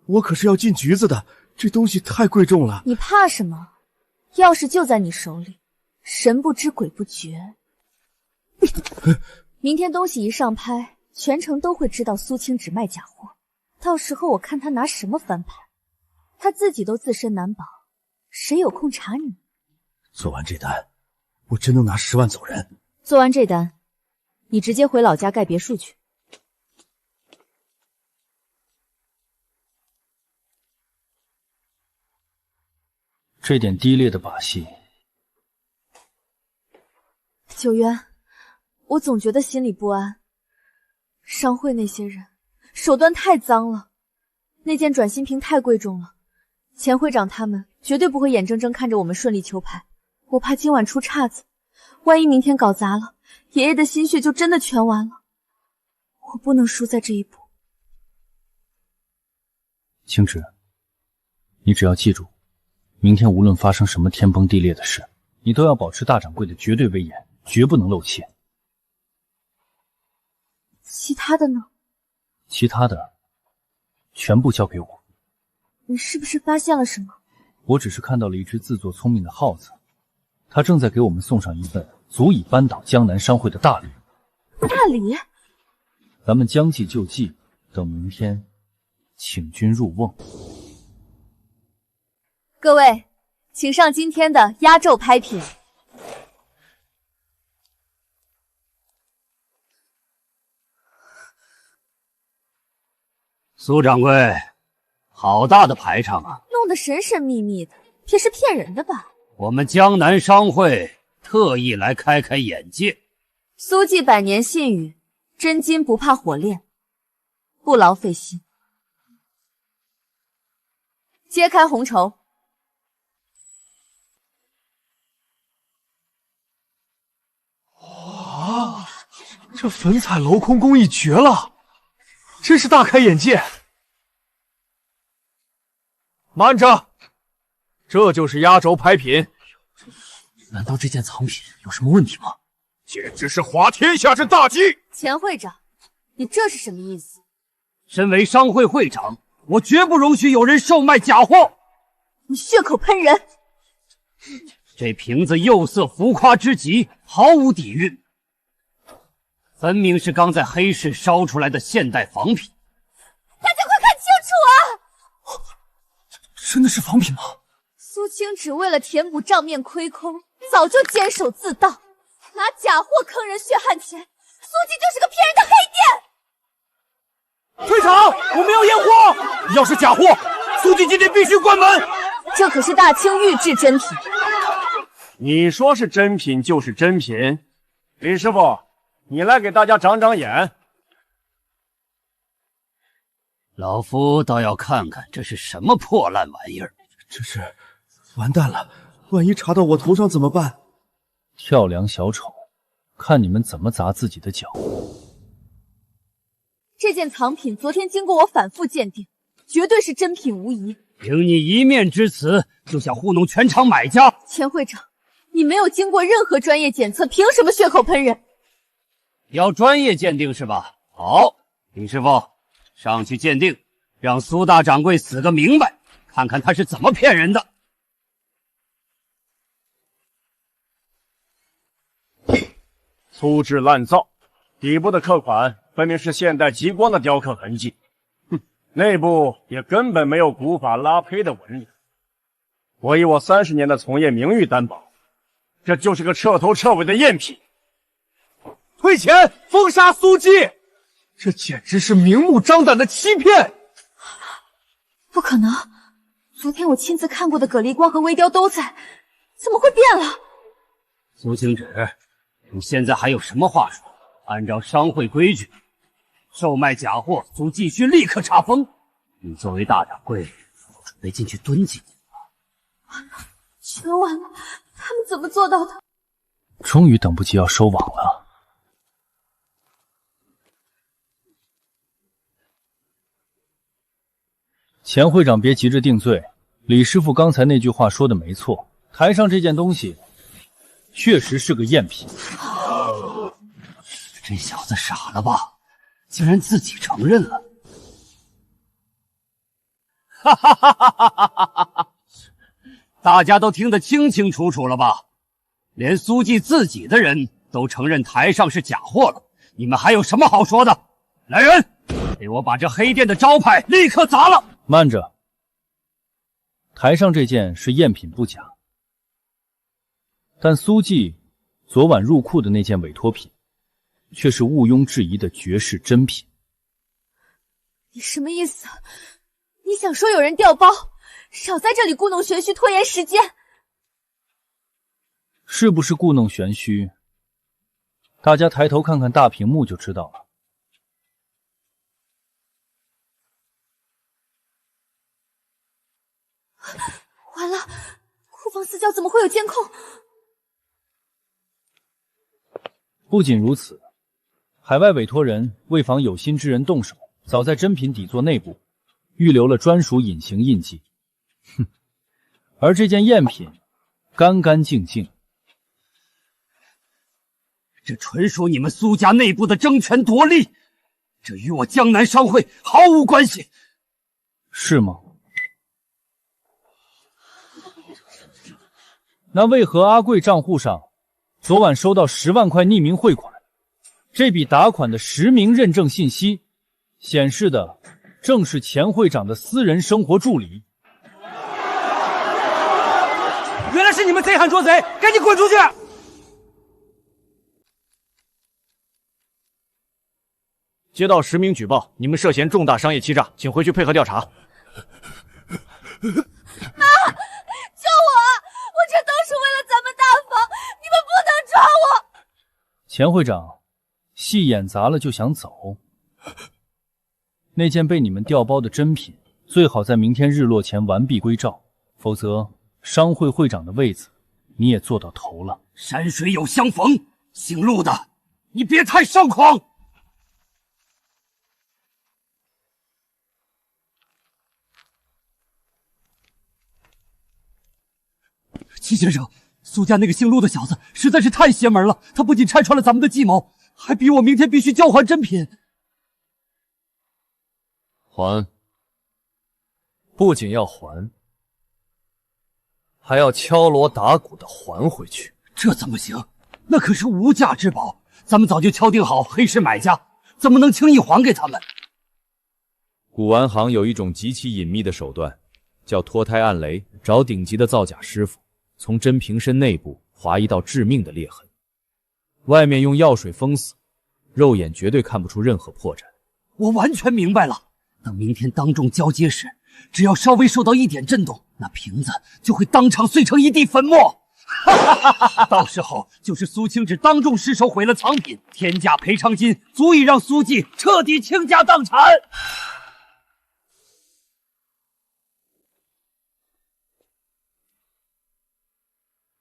我可是要进局子的。这东西太贵重了。你怕什么？钥匙就在你手里，神不知鬼不觉。明天东西一上拍，全城都会知道苏青只卖假货，到时候我看他拿什么翻盘。他自己都自身难保，谁有空查你？做完这单，我真能拿10万走人。做完这单，你直接回老家盖别墅去。这点低劣的把戏，九渊，我总觉得心里不安。商会那些人手段太脏了，那件转心瓶太贵重了，钱会长他们绝对不会眼睁睁看着我们顺利秋拍。我怕今晚出岔子，万一明天搞砸了，爷爷的心血就真的全完了。我不能输在这一步。青芷，你只要记住，明天无论发生什么天崩地裂的事，你都要保持大掌柜的绝对威严，绝不能露怯。其他的呢？其他的全部交给我。你是不是发现了什么？我只是看到了一只自作聪明的耗子，他正在给我们送上一份足以扳倒江南商会的大礼。大礼？咱们将计就计，等明天请君入瓮。各位，请上今天的压轴拍品。苏掌柜，好大的排场啊！弄得神神秘秘的，别是骗人的吧？我们江南商会特意来开开眼界。苏记100年信语，真金不怕火炼，不劳费心。揭开红绸。哇，这粉彩镂空工艺绝了，真是大开眼界。慢着，这就是压轴拍品。难道这件藏品有什么问题吗？简直是滑天下之大稽！钱会长，你这是什么意思？身为商会会长，我绝不容许有人售卖假货。你血口喷人！这瓶子釉色浮夸之极，毫无底蕴，分明是刚在黑市烧出来的现代仿品。大家快看清楚啊！真的是仿品吗？苏青只为了填补账面亏空，早就监守自盗，拿假货坑人血汗钱。苏记就是个骗人的黑店。队长，我们要验货，要是假货，苏记今天必须关门。这可是大清御制真品。你说是真品就是真品，李师傅，你来给大家长长眼。老夫倒要看看这是什么破烂玩意儿。这是完蛋了，万一查到我头上怎么办？跳梁小丑，看你们怎么砸自己的脚。这件藏品昨天经过我反复鉴定，绝对是真品无疑。凭你一面之词就想糊弄全场买家？钱会长，你没有经过任何专业检测，凭什么血口喷人？要专业鉴定是吧？好，李师傅，上去鉴定，让苏大掌柜死个明白，看看他是怎么骗人的。粗制滥造，底部的刻款分明是现代极光的雕刻痕迹，内部也根本没有古法拉胚的纹理。我以我30年的从业名誉担保，这就是个彻头彻尾的赝品。退钱，封杀苏记，这简直是明目张胆的欺骗！不可能，昨天我亲自看过的蛤蜊光和微雕都在，怎么会变了？苏青芷，你现在还有什么话说？按照商会规矩，售卖假货，苏继续立刻查封。你作为大掌柜，准备进去蹲几年吗？全完了，他们怎么做到的？终于等不及要收网了。钱会长别急着定罪，李师傅刚才那句话说的没错，台上这件东西确实是个赝品。这小子傻了吧？竟然自己承认了！哈哈哈哈哈哈！大家都听得清清楚楚了吧？连苏记自己的人都承认台上是假货了，你们还有什么好说的？来人，给我把这黑店的招牌立刻砸了！慢着，台上这件是赝品不假，但苏记昨晚入库的那件委托品，却是毋庸置疑的绝世真品。你什么意思？你想说有人调包？少在这里故弄玄虚，拖延时间。是不是故弄玄虚？大家抬头看看大屏幕就知道了。完了，库房四角怎么会有监控？不仅如此，海外委托人为防有心之人动手，早在真品底座内部预留了专属隐形印记。哼，而这件赝品干干净净，这纯属你们苏家内部的争权夺利，这与我江南商会毫无关系，是吗？那为何阿贵账户上昨晚收到10万块匿名汇款？这笔打款的实名认证信息显示的正是钱会长的私人生活助理。原来是你们贼喊捉贼，赶紧滚出去！接到实名举报，你们涉嫌重大商业欺诈，请回去配合调查。妈，救我！我这都是为了咱们大房，你们不能抓我！钱会长，戏演砸了就想走？那件被你们调包的真品，最好在明天日落前完璧归赵，否则商会会长的位子你也坐到头了。山水有相逢，姓陆的，你别太上狂。齐先生，苏家那个姓陆的小子实在是太邪门了，他不仅拆穿了咱们的计谋，还逼我明天必须交还珍品。还，不仅要还，还要敲锣打鼓的还回去。这怎么行？那可是无价之宝，咱们早就敲定好黑市买家，怎么能轻易还给他们？古玩行有一种极其隐秘的手段，叫脱胎暗雷，找顶级的造假师傅，从真瓶身内部划一道致命的裂痕，外面用药水封死，肉眼绝对看不出任何破绽。我完全明白了。等明天当众交接时，只要稍微受到一点震动，那瓶子就会当场碎成一地粉末。到时候就是苏清芷当众失手毁了藏品，天价赔偿金足以让苏记彻底倾家荡产。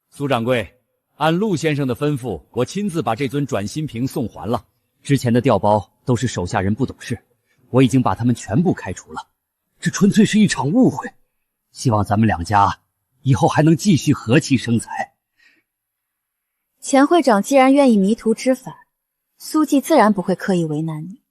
苏掌柜，按陆先生的吩咐，我亲自把这尊转心瓶送还了。之前的调包都是手下人不懂事，我已经把他们全部开除了。这纯粹是一场误会，希望咱们两家以后还能继续和气生财。钱会长既然愿意迷途知返，苏记自然不会刻意为难你。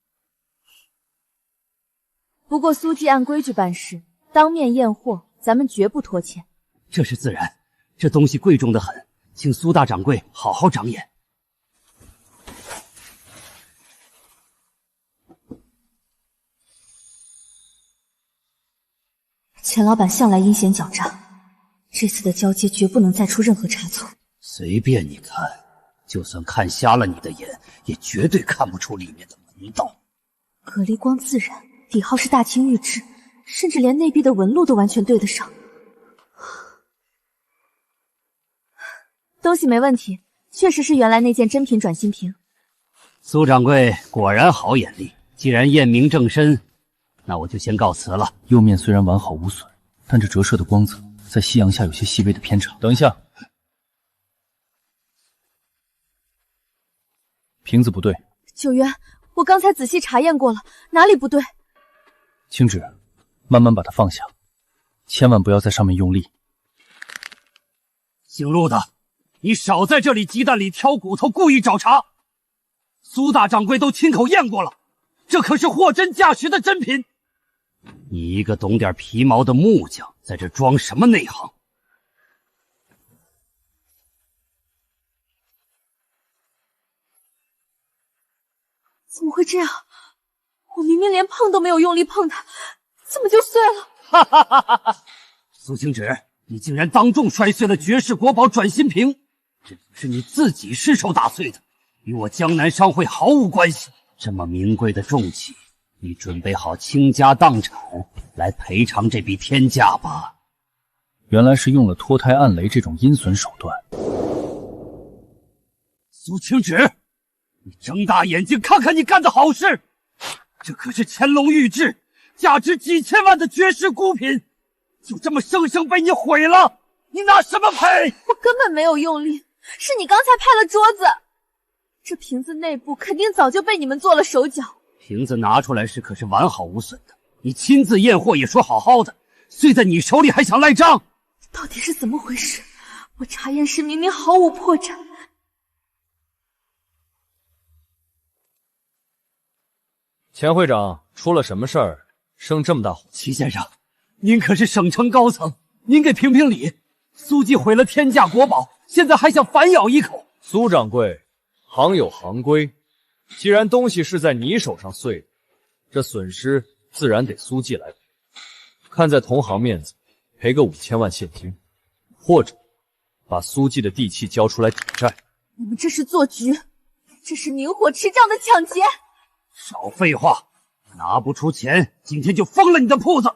不过苏记按规矩办事，当面验货，咱们绝不拖欠。这是自然，这东西贵重的很，请苏大掌柜好好长眼。钱老板向来阴险狡诈，这次的交接绝不能再出任何差错。随便你看，就算看瞎了你的眼，也绝对看不出里面的门道。葛离光自然，底号是大清玉制，甚至连内壁的纹路都完全对得上。东西没问题，确实是原来那件真品转心瓶。苏掌柜果然好眼力，既然验明正身，那我就先告辞了。釉面虽然完好无损，但这折射的光泽在夕阳下有些细微的偏差。等一下，瓶子不对。九渊，我刚才仔细查验过了，哪里不对？清芷，慢慢把它放下，千万不要在上面用力。姓陆的，你少在这里鸡蛋里挑骨头，故意找茬。苏大掌柜都亲口验过了，这可是货真价实的真品。你一个懂点皮毛的木匠，在这装什么内行？怎么会这样？我明明连碰都没有用力碰它，怎么就碎了？哈哈哈哈哈！苏清芷，你竟然当众摔碎了绝世国宝转心瓶，这是你自己失手打碎的，与我江南商会毫无关系。这么名贵的重器，你准备好倾家荡产来赔偿这笔天价吧？原来是用了脱胎暗雷这种阴损手段。苏清芷，你睁大眼睛看看你干的好事！这可是乾隆御制，价值几千万的绝世孤品，就这么生生被你毁了，你拿什么赔？我根本没有用力，是你刚才拍了桌子。这瓶子内部肯定早就被你们做了手脚。瓶子拿出来时可是完好无损的，你亲自验货也说好好的，碎在你手里还想赖账？到底是怎么回事？我查验时明明毫无破绽。钱会长，出了什么事儿？生这么大火？齐先生，您可是省城高层，您给评评理。苏记毁了天价国宝，现在还想反咬一口。苏掌柜，行有行规，既然东西是在你手上碎的，这损失自然得苏记来赔。看在同行面子，赔个5000万现金，或者把苏记的地契交出来抵债。你们这是做局，这是明火持账的抢劫！少废话，拿不出钱，今天就封了你的铺子！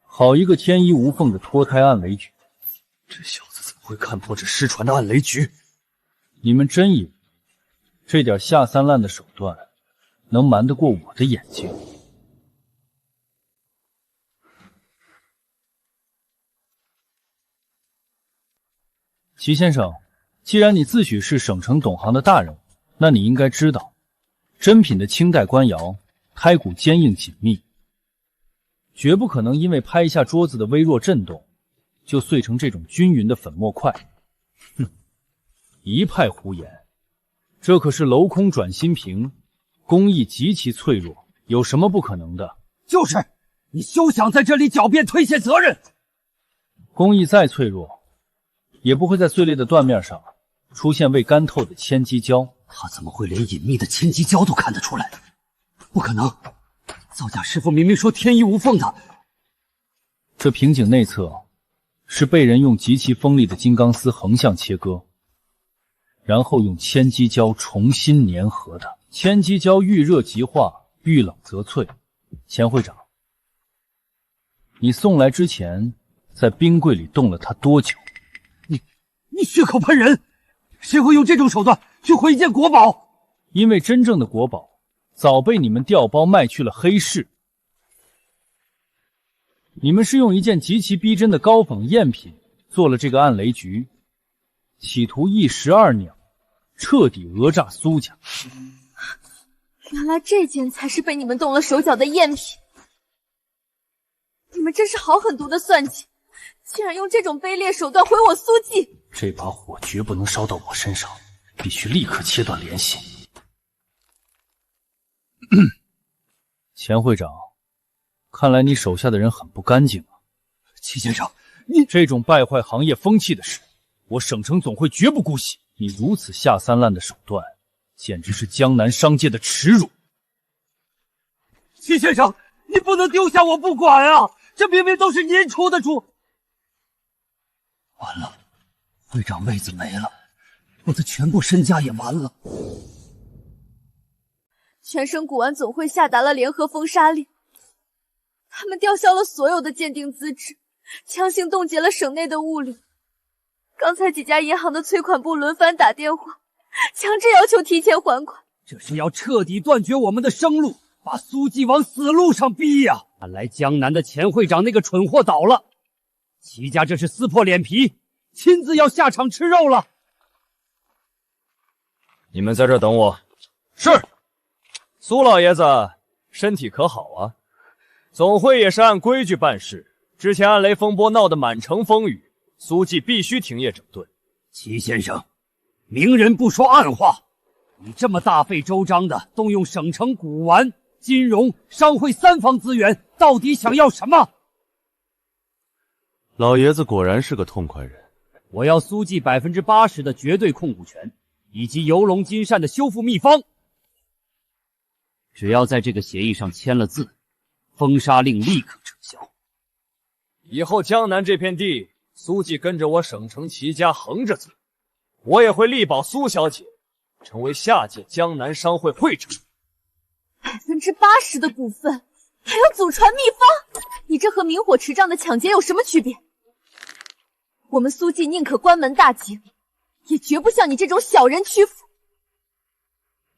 好一个天衣无缝的脱胎暗雷局，这小子怎么会看破这失传的暗雷局？你们真以为这点下三滥的手段能瞒得过我的眼睛？齐先生，既然你自诩是省城懂行的大人物，那你应该知道，珍品的清代官窑胎骨坚硬紧密，绝不可能因为拍一下桌子的微弱震动，就碎成这种均匀的粉末块。哼，一派胡言！这可是镂空转心瓶，工艺极其脆弱，有什么不可能的？就是，你休想在这里狡辩推卸责任。工艺再脆弱，也不会在碎裂的缎面上出现未干透的千机胶。他怎么会连隐秘的千机胶都看得出来？不可能！造假师傅明明说天衣无缝的。这瓶颈内侧是被人用极其锋利的金刚丝横向切割，然后用千机胶重新粘合的。千机胶遇热即化，遇冷则脆。钱会长，你送来之前在冰柜里冻了它多久？你血口喷人！谁会用这种手段去毁一件国宝？因为真正的国宝早被你们调包卖去了黑市。你们是用一件极其逼真的高仿赝品做了这个暗雷局，企图一石二鸟，彻底讹诈苏家。原来这件才是被你们动了手脚的赝品，你们真是好狠毒的算计，竟然用这种卑劣手段毁我苏记！这把火绝不能烧到我身上，必须立刻切断联系。钱会长，看来你手下的人很不干净啊。齐先生，你这种败坏行业风气的事，我省城总会绝不姑息。你如此下三滥的手段，简直是江南商界的耻辱。齐先生，你不能丢下我不管啊！这明明都是您出的主。完了，会长位子没了，我的全部身家也完了。全省古玩总会下达了联合封杀令，他们吊销了所有的鉴定资质，强行冻结了省内的物流。刚才几家银行的催款部轮番打电话，强制要求提前还款。这是要彻底断绝我们的生路，把苏记往死路上逼呀！看来江南的钱会长那个蠢货倒了，齐家这是撕破脸皮，亲自要下场吃肉了。你们在这儿等我。是。苏老爷子身体可好啊？总会也是按规矩办事。之前暗雷风波闹得满城风雨，苏记必须停业整顿。齐先生，明人不说暗话，你这么大费周章的动用省城古玩、金融、商会三方资源，到底想要什么？老爷子果然是个痛快人。我要苏记80%的绝对控股权，以及游龙金扇的修复秘方。只要在这个协议上签了字，封杀令立刻撤销。以后江南这片地，苏记跟着我省城齐家横着走，我也会力保苏小姐成为下届江南商会会长。80%的股份，还要祖传秘方，你这和明火持杖的抢劫有什么区别？我们苏记宁可关门大吉，也绝不向你这种小人屈服。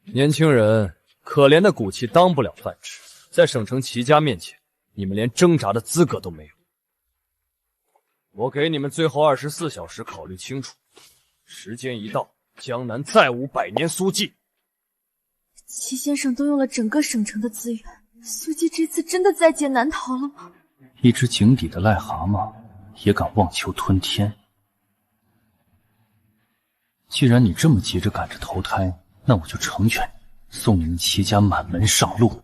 年轻人，可怜的骨气当不了饭吃，在省城齐家面前，你们连挣扎的资格都没有。我给你们最后24小时考虑清楚，时间一到，江南再无百年苏记。齐先生动用了整个省城的资源，苏记这次真的在劫难逃了吗？一只井底的癞蛤蟆也敢妄求吞天。既然你这么急着赶着投胎，那我就成全你，送你们齐家满门上路。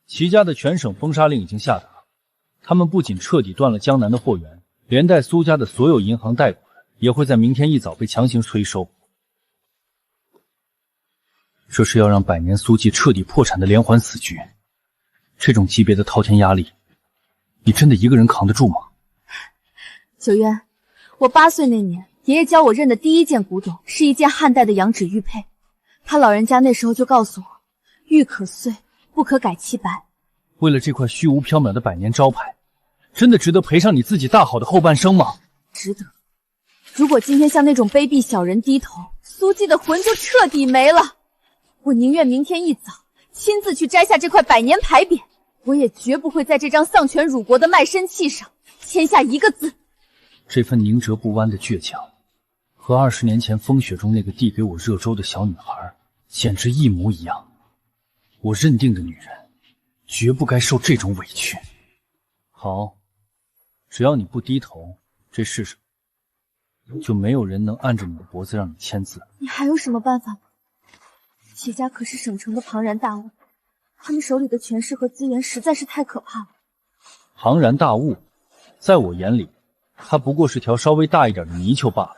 齐家的全省封杀令已经下达，他们不仅彻底断了江南的货源，连带苏家的所有银行贷款也会在明天一早被强行催收。这是要让百年苏记彻底破产的连环死局。这种级别的滔天压力，你真的一个人扛得住吗？九渊，我8岁那年，爷爷教我认的第一件古董是一件汉代的羊脂玉佩，他老人家那时候就告诉我，玉可碎，不可改其白。为了这块虚无缥缈的百年招牌，真的值得赔上你自己大好的后半生吗？值得。如果今天向那种卑鄙小人低头，苏记的魂就彻底没了。我宁愿明天一早亲自去摘下这块百年牌匾，我也绝不会在这张丧权辱国的卖身契上签下一个字。这份宁折不弯的倔强，和20年前风雪中那个递给我热粥的小女孩简直一模一样。我认定的女人，绝不该受这种委屈。好，只要你不低头，这世上就没有人能按着你的脖子让你签字。你还有什么办法吗？齐家可是省城的庞然大物，他们手里的权势和资源实在是太可怕了。庞然大物，在我眼里，它不过是条稍微大一点的泥鳅罢了。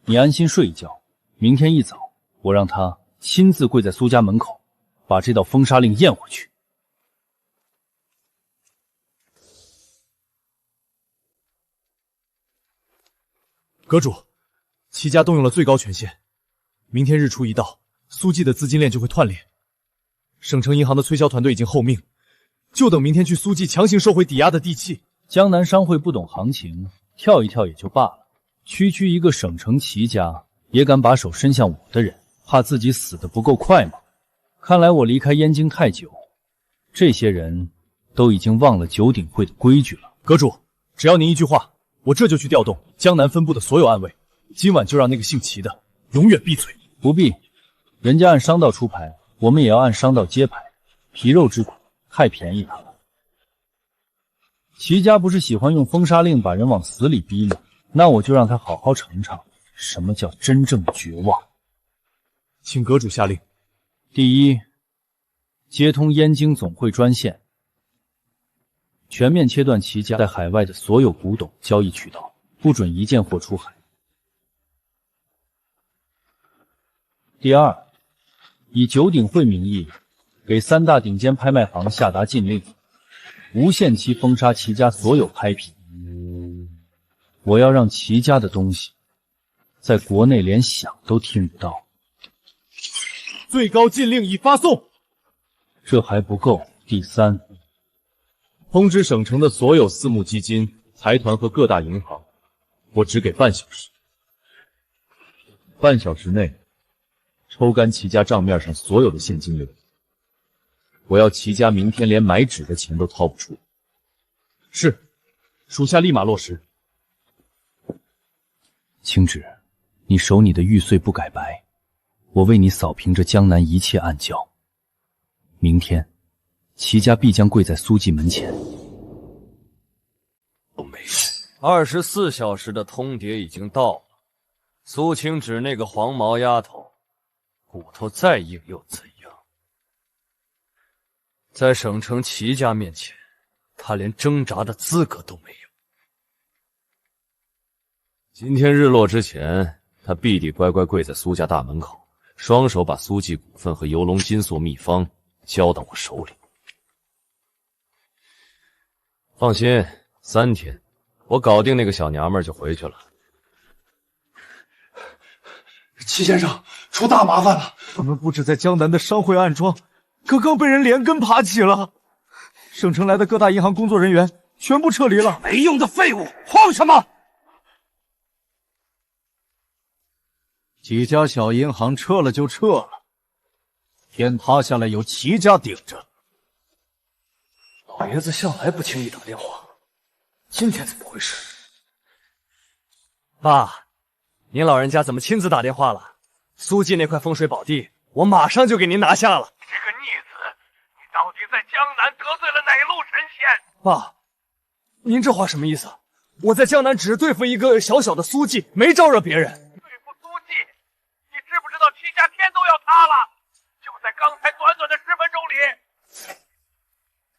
你安心睡一觉，明天一早，我让他亲自跪在苏家门口，把这道封杀令验回去。阁主，齐家动用了最高权限，明天日出一到，苏记的资金链就会断裂。省城银行的催销团队已经候命，就等明天去苏记强行收回抵押的地契。江南商会不懂行情，跳一跳也就罢了，区区一个省城齐家也敢把手伸向我的人，怕自己死得不够快吗？看来我离开燕京太久，这些人都已经忘了九鼎会的规矩了。阁主，只要您一句话，我这就去调动江南分部的所有暗卫，今晚就让那个姓齐的永远闭嘴。不必，人家按商道出牌，我们也要按商道接牌，皮肉之苦太便宜他了。齐家不是喜欢用封杀令把人往死里逼吗？那我就让他好好尝尝什么叫真正的绝望。请阁主下令：第一，接通燕京总会专线，全面切断齐家在海外的所有古董交易渠道，不准一件货出海。第二，以九鼎会名义给3大顶尖拍卖行下达禁令，无限期封杀齐家所有拍品。我要让齐家的东西在国内连响都听不到。最高禁令已发送。这还不够。第三，通知省城的所有私募基金、财团和各大银行，我只给半小时。半小时内抽干齐家账面上所有的现金流。我要齐家明天连买纸的钱都掏不出。是，属下立马落实。青芷，你守你的玉碎不改白，我为你扫平这江南一切暗礁。明天，齐家必将跪在苏记门前。24小时的通牒已经到了，苏青芷那个黄毛丫头，骨头再硬又怎样？在省城齐家面前，她连挣扎的资格都没有。今天日落之前，他必得乖乖跪在苏家大门口，双手把苏记股份和游龙金锁秘方交到我手里。放心，3天，我搞定那个小娘们就回去了。齐先生，出大麻烦了！我们布置在江南的商会暗桩，可刚被人连根爬起了。省城来的各大银行工作人员全部撤离了。没用的废物，慌什么？几家小银行撤了就撤了，天塌下来有齐家顶着。老爷子向来不轻易打电话，今天怎么回事？爸，您老人家怎么亲自打电话了？苏记那块风水宝地，我马上就给您拿下了。这个逆子，你到底在江南得罪了哪路神仙？爸，您这话什么意思？我在江南只是对付一个小小的苏记，没招惹别人。对付苏记，你知不知道齐家天都要塌了？就在刚才短短的10分钟里。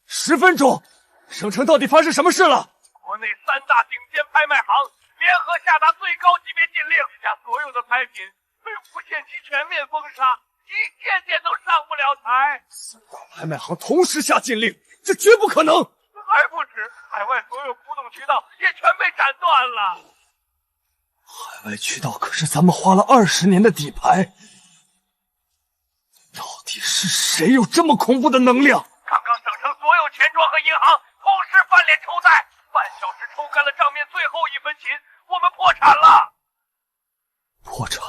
10分钟，省城到底发生什么事了？国内3大顶尖拍卖行联合下达最高级别禁令，齐家所有的拍品被无限期全面封杀，一件件都上不了台。3大拍卖行同时下禁令，这绝不可能。还不止，海外所有古董渠道也全被斩断了。海外渠道可是咱们花了20年的底牌，到底是谁有这么恐怖的能量？刚刚省城所有钱庄和银行同时翻脸抽贷，半小时抽干了账面最后1分钱，我们破产了。破产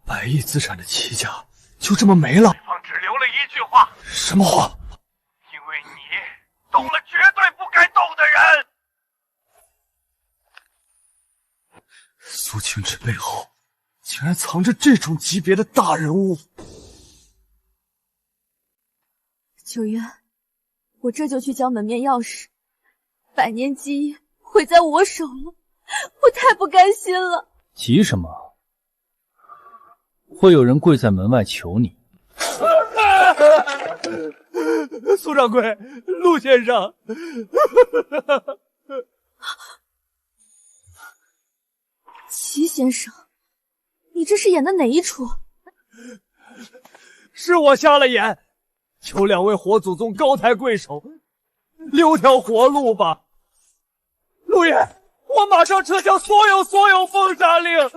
？100亿资产的齐家就这么没了？对方只留了一句话。什么话？因为你动了绝对不该动的人。苏清之背后竟然藏着这种级别的大人物。九渊，我这就去交门面钥匙。百年基业毁在我手了，我太不甘心了。急什么？会有人跪在门外求你。苏掌柜，陆先生。齐先生，你这是演的哪一出？是我瞎了眼，求两位火祖宗高抬贵手，留条活路吧。陆爷，我马上撤销所有封杀令，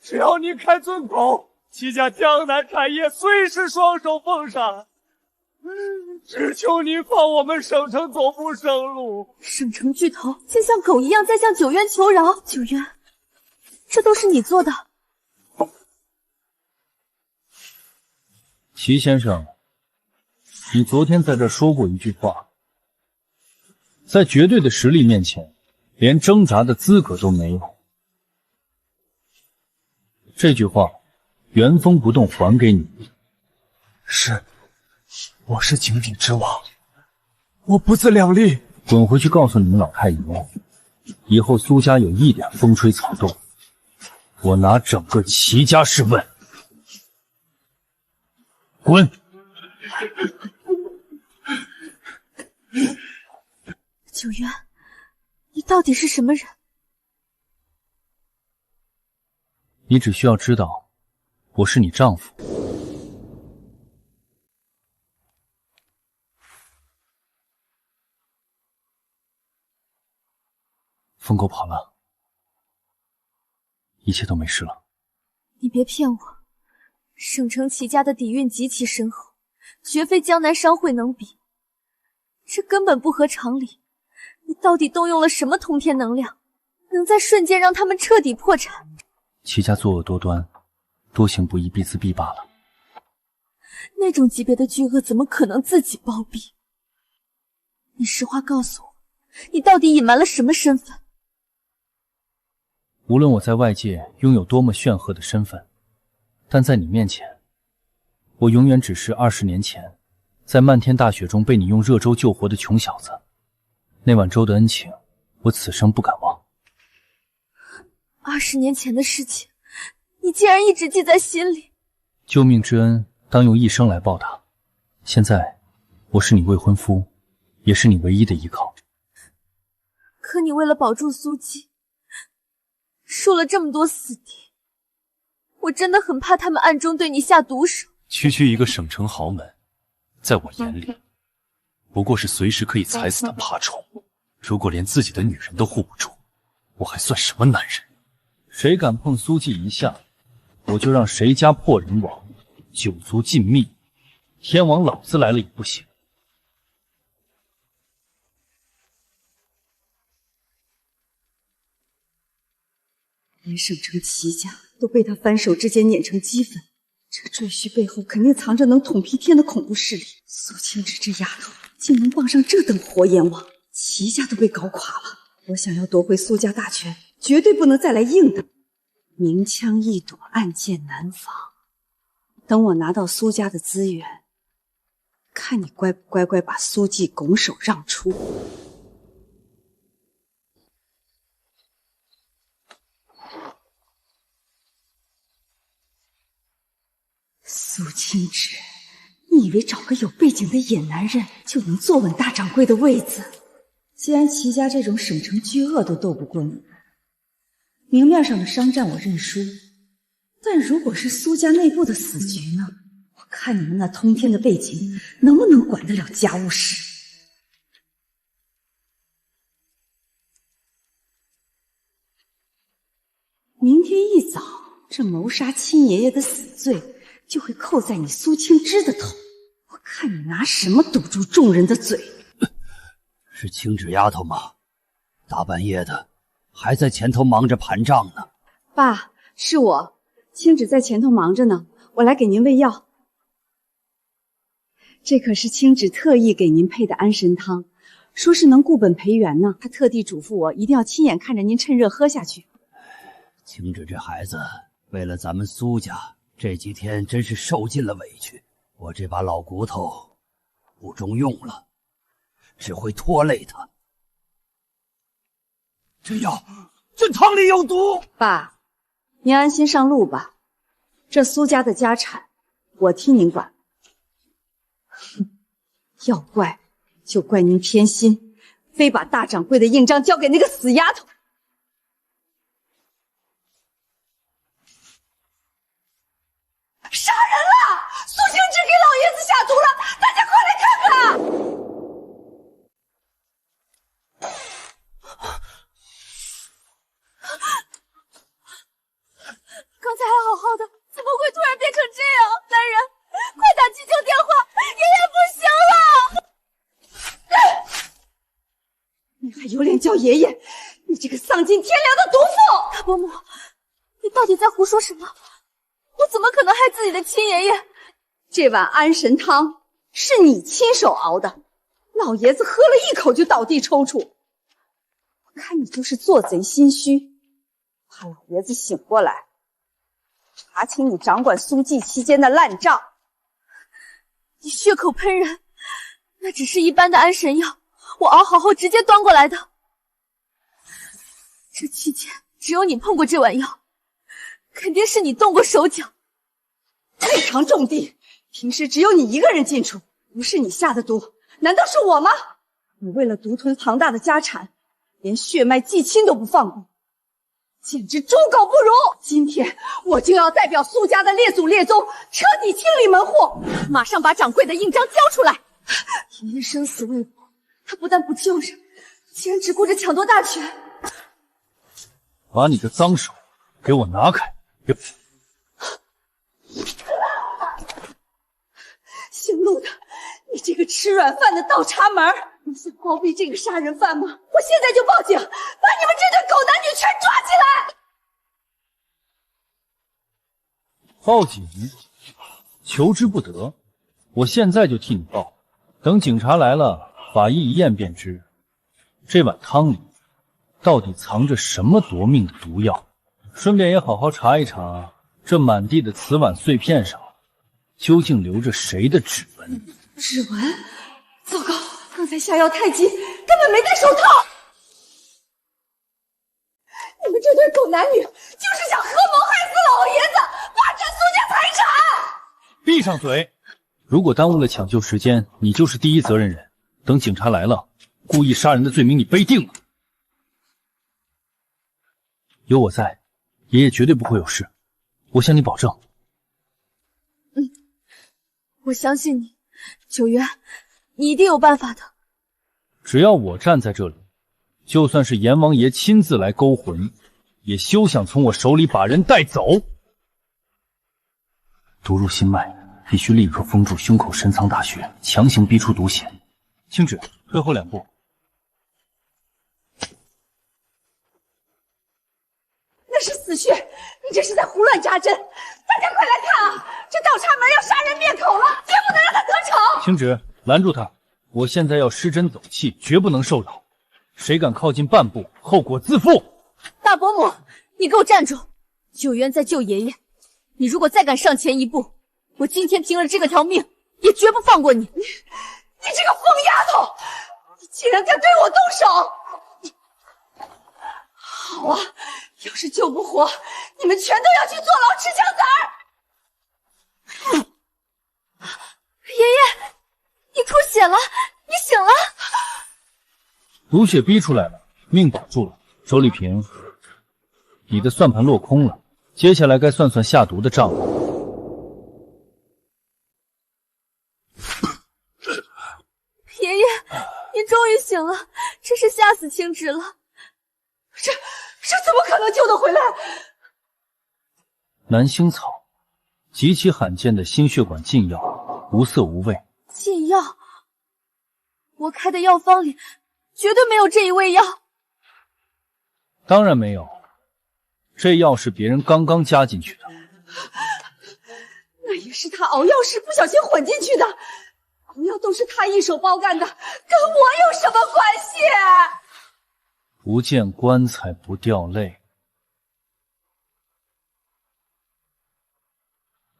只要您开尊口，齐家江南产业随时双手奉上。只求您放我们省城总部生路。省城巨头竟像狗一样在向九渊求饶。九渊，这都是你做的。齐先生，你昨天在这说过一句话，在绝对的实力面前，连挣扎的资格都没有。这句话原封不动还给你。是，我是井底之蛙，我不自量力。滚回去告诉你们老太爷，以后苏家有一点风吹草动，我拿整个齐家试问。滚！九渊，你到底是什么人？你只需要知道，我是你丈夫。疯狗跑了，一切都没事了。你别骗我，省城齐家的底蕴极其深厚，绝非江南商会能比，这根本不合常理。你到底动用了什么通天能量，能在瞬间让他们彻底破产？齐家作恶多端，多行不义必自毙罢了。那种级别的巨鳄怎么可能自己包庇？你实话告诉我，你到底隐瞒了什么身份？无论我在外界拥有多么炫赫的身份，但在你面前，我永远只是20年前在漫天大雪中被你用热粥救活的穷小子。那碗粥的恩情，我此生不敢忘。20年前的事情，你竟然一直记在心里。救命之恩，当用一生来报答。现在，我是你未婚夫，也是你唯一的依靠。可你为了保住苏姬，树了这么多死敌，我真的很怕他们暗中对你下毒手。区区一个省城豪门，在我眼里，不过是随时可以踩死的爬虫。如果连自己的女人都护不住，我还算什么男人？谁敢碰苏姬一下，我就让谁家破人亡，九族尽灭，天王老子来了也不行。连省城齐家都被他翻手之间碾成齑粉，这赘婿背后肯定藏着能统辟天的恐怖势力。苏清之这丫头竟能傍上这等活阎王，齐家都被搞垮了。我想要夺回苏家大权，绝对不能再来硬的。明枪易躲，暗箭难防。等我拿到苏家的资源，看你乖不乖乖把苏季拱手让出。苏清之，你以为找个有背景的野男人就能坐稳大掌柜的位子？既然齐家这种省城巨鳄都斗不过你，明面上的商战我认输，但如果是苏家内部的死局呢？我看你们那通天的背景能不能管得了家务事。明天一早，这谋杀亲爷爷的死罪就会扣在你苏清之的头，我看你拿什么堵住众人的嘴。是青芷丫头吗？大半夜的还在前头忙着盘账呢。爸，是我，青芷在前头忙着呢，我来给您喂药。这可是青芷特意给您配的安神汤，说是能固本培元呢。他特地嘱咐我一定要亲眼看着您趁热喝下去。晴芷这孩子为了咱们苏家，这几天真是受尽了委屈。我这把老骨头不中用了，只会拖累他。这药，这汤里有毒！爸，您安心上路吧，这苏家的家产我替您管。哼，要怪就怪您偏心，非把大掌柜的印章交给那个死丫头。杀人了！苏晴芷给老爷子下毒了，大家快来看看！刚才还好好的，怎么会突然变成这样？来人，快打急救电话！爷爷不行了！你还有脸叫爷爷？你这个丧尽天良的毒妇！大伯母，你到底在胡说什么？我怎么可能害自己的亲爷爷？这碗安神汤是你亲手熬的，老爷子喝了一口就倒地抽搐。我看你就是做贼心虚，怕老爷子醒过来，查清你掌管苏记期间的烂账。你血口喷人，那只是一般的安神药，我熬好后直接端过来的。这期间只有你碰过这碗药，肯定是你动过手脚。内藏重地，平时只有你一个人进出，不是你下的毒，难道是我吗？你为了独吞庞大的家产，连血脉继亲都不放过，简直猪狗不如！今天我就要代表苏家的列祖列宗，彻底清理门户，马上把掌柜的印章交出来！爷爷生死未卜，他不但不救人，竟然只顾着抢夺大权。把你的脏手给我拿开！别！姓陆的，你这个吃软饭的倒插门！你想包庇这个杀人犯吗？我现在就报警，把你们这对狗男女全抓起来！报警？求之不得。我现在就替你报，等警察来了，法医一验便知，这碗汤里到底藏着什么夺命的毒药。顺便也好好查一查，这满地的瓷碗碎片上究竟留着谁的指纹？指纹？糟糕，刚才下药太急，根本没戴手套。你们这对狗男女就是想合谋害死老爷子，霸占苏家财产！闭上嘴！如果耽误了抢救时间，你就是第一责任人。等警察来了，故意杀人的罪名你背定了。有我在，爷爷绝对不会有事，我向你保证。我相信你，九渊，你一定有办法的。只要我站在这里，就算是阎王爷亲自来勾魂，也休想从我手里把人带走。毒入心脉，必须立刻封住胸口深藏大穴，强行逼出毒血。青芷，退后2步。那是死穴，你这是在胡乱扎针！大家快来看啊，这倒插门要杀人灭口了，绝不能让他得逞！青芷，拦住他！我现在要施针走气，绝不能受扰。谁敢靠近半步，后果自负！大伯母，你给我站住！九渊在救爷爷，你如果再敢上前一步，我今天拼了这个条命，也绝不放过你！你这个疯丫头，你竟然敢对我动手！好啊，要是救不活，你们全都要去坐牢吃枪子儿！爷爷，你吐血了，你醒了！毒血逼出来了，命保住了。周丽萍，你的算盘落空了，接下来该算算下毒的账了。爷爷，你终于醒了，真是吓死青芷了。这怎么可能救得回来？南星草，极其罕见的心血管禁药，无色无味。禁药？我开的药方里绝对没有这一味药。当然没有，这药是别人刚刚加进去的。那也是他熬药时不小心混进去的。毒药都是他一手包干的，跟我有什么关系？不见棺材不掉泪。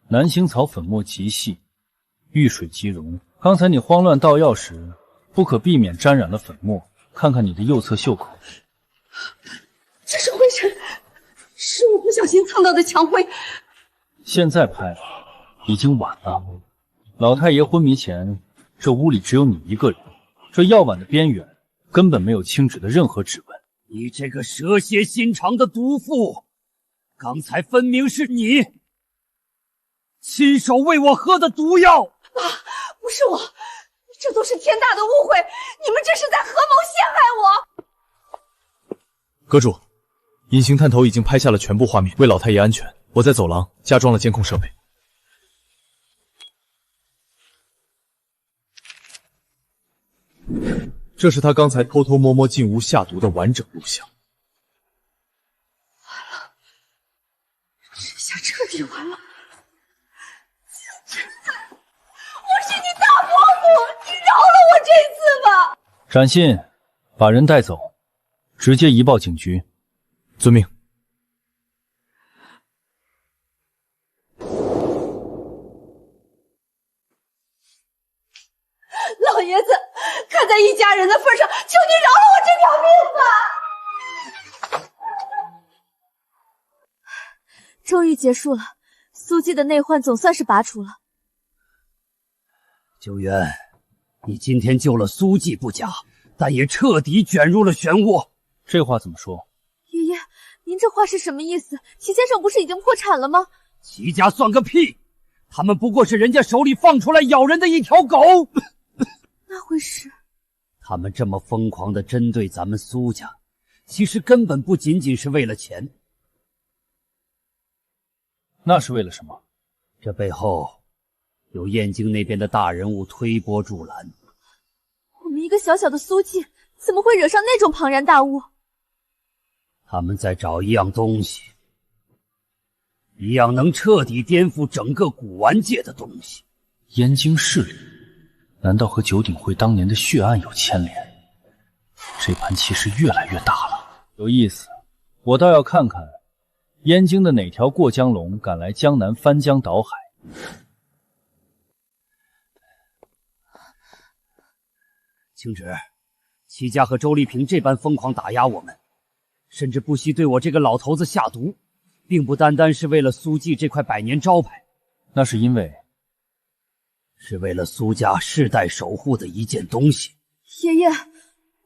南星草粉末极细，遇水即溶。刚才你慌乱倒药时，不可避免沾染了粉末。看看你的右侧袖口，这是灰尘，是我不小心蹭到的墙灰。现在拍已经晚了。老太爷昏迷前，这屋里只有你一个人，这药碗的边缘根本没有青纸的任何指纹。你这个蛇蝎心肠的毒妇，刚才分明是你亲手喂我喝的毒药。爸，不是我，这都是天大的误会，你们这是在合谋陷害我。阁主，隐形探头已经拍下了全部画面，为老太爷安全，我在走廊加装了监控设备。这是他刚才偷偷摸摸进屋下毒的完整录像。完了，这下彻底完了。我是你大伯母，你饶了我这次吧。展信，把人带走，直接移报警局。遵命。老爷子，看在一家人的份上，求你饶了我这条命吧！终于结束了，苏姬的内患总算是拔除了。九渊，你今天救了苏季不假，但也彻底卷入了漩涡。这话怎么说？爷爷，您这话是什么意思？齐先生不是已经破产了吗？齐家算个屁！他们不过是人家手里放出来咬人的一条狗。那回事？他们这么疯狂地针对咱们苏家，其实根本不仅仅是为了钱。那是为了什么？这背后有燕京那边的大人物推波助澜。我们一个小小的苏季，怎么会惹上那种庞然大物？他们在找一样东西，一样能彻底颠覆整个古玩界的东西。燕京势力难道和九鼎会当年的血案有牵连？这盘棋是越来越大了，有意思。我倒要看看燕京的哪条过江龙敢来江南翻江倒海。青芷，齐家和周丽萍这般疯狂打压我们，甚至不惜对我这个老头子下毒，并不单单是为了苏记这块百年招牌，那是因为是为了苏家世代守护的一件东西。爷爷，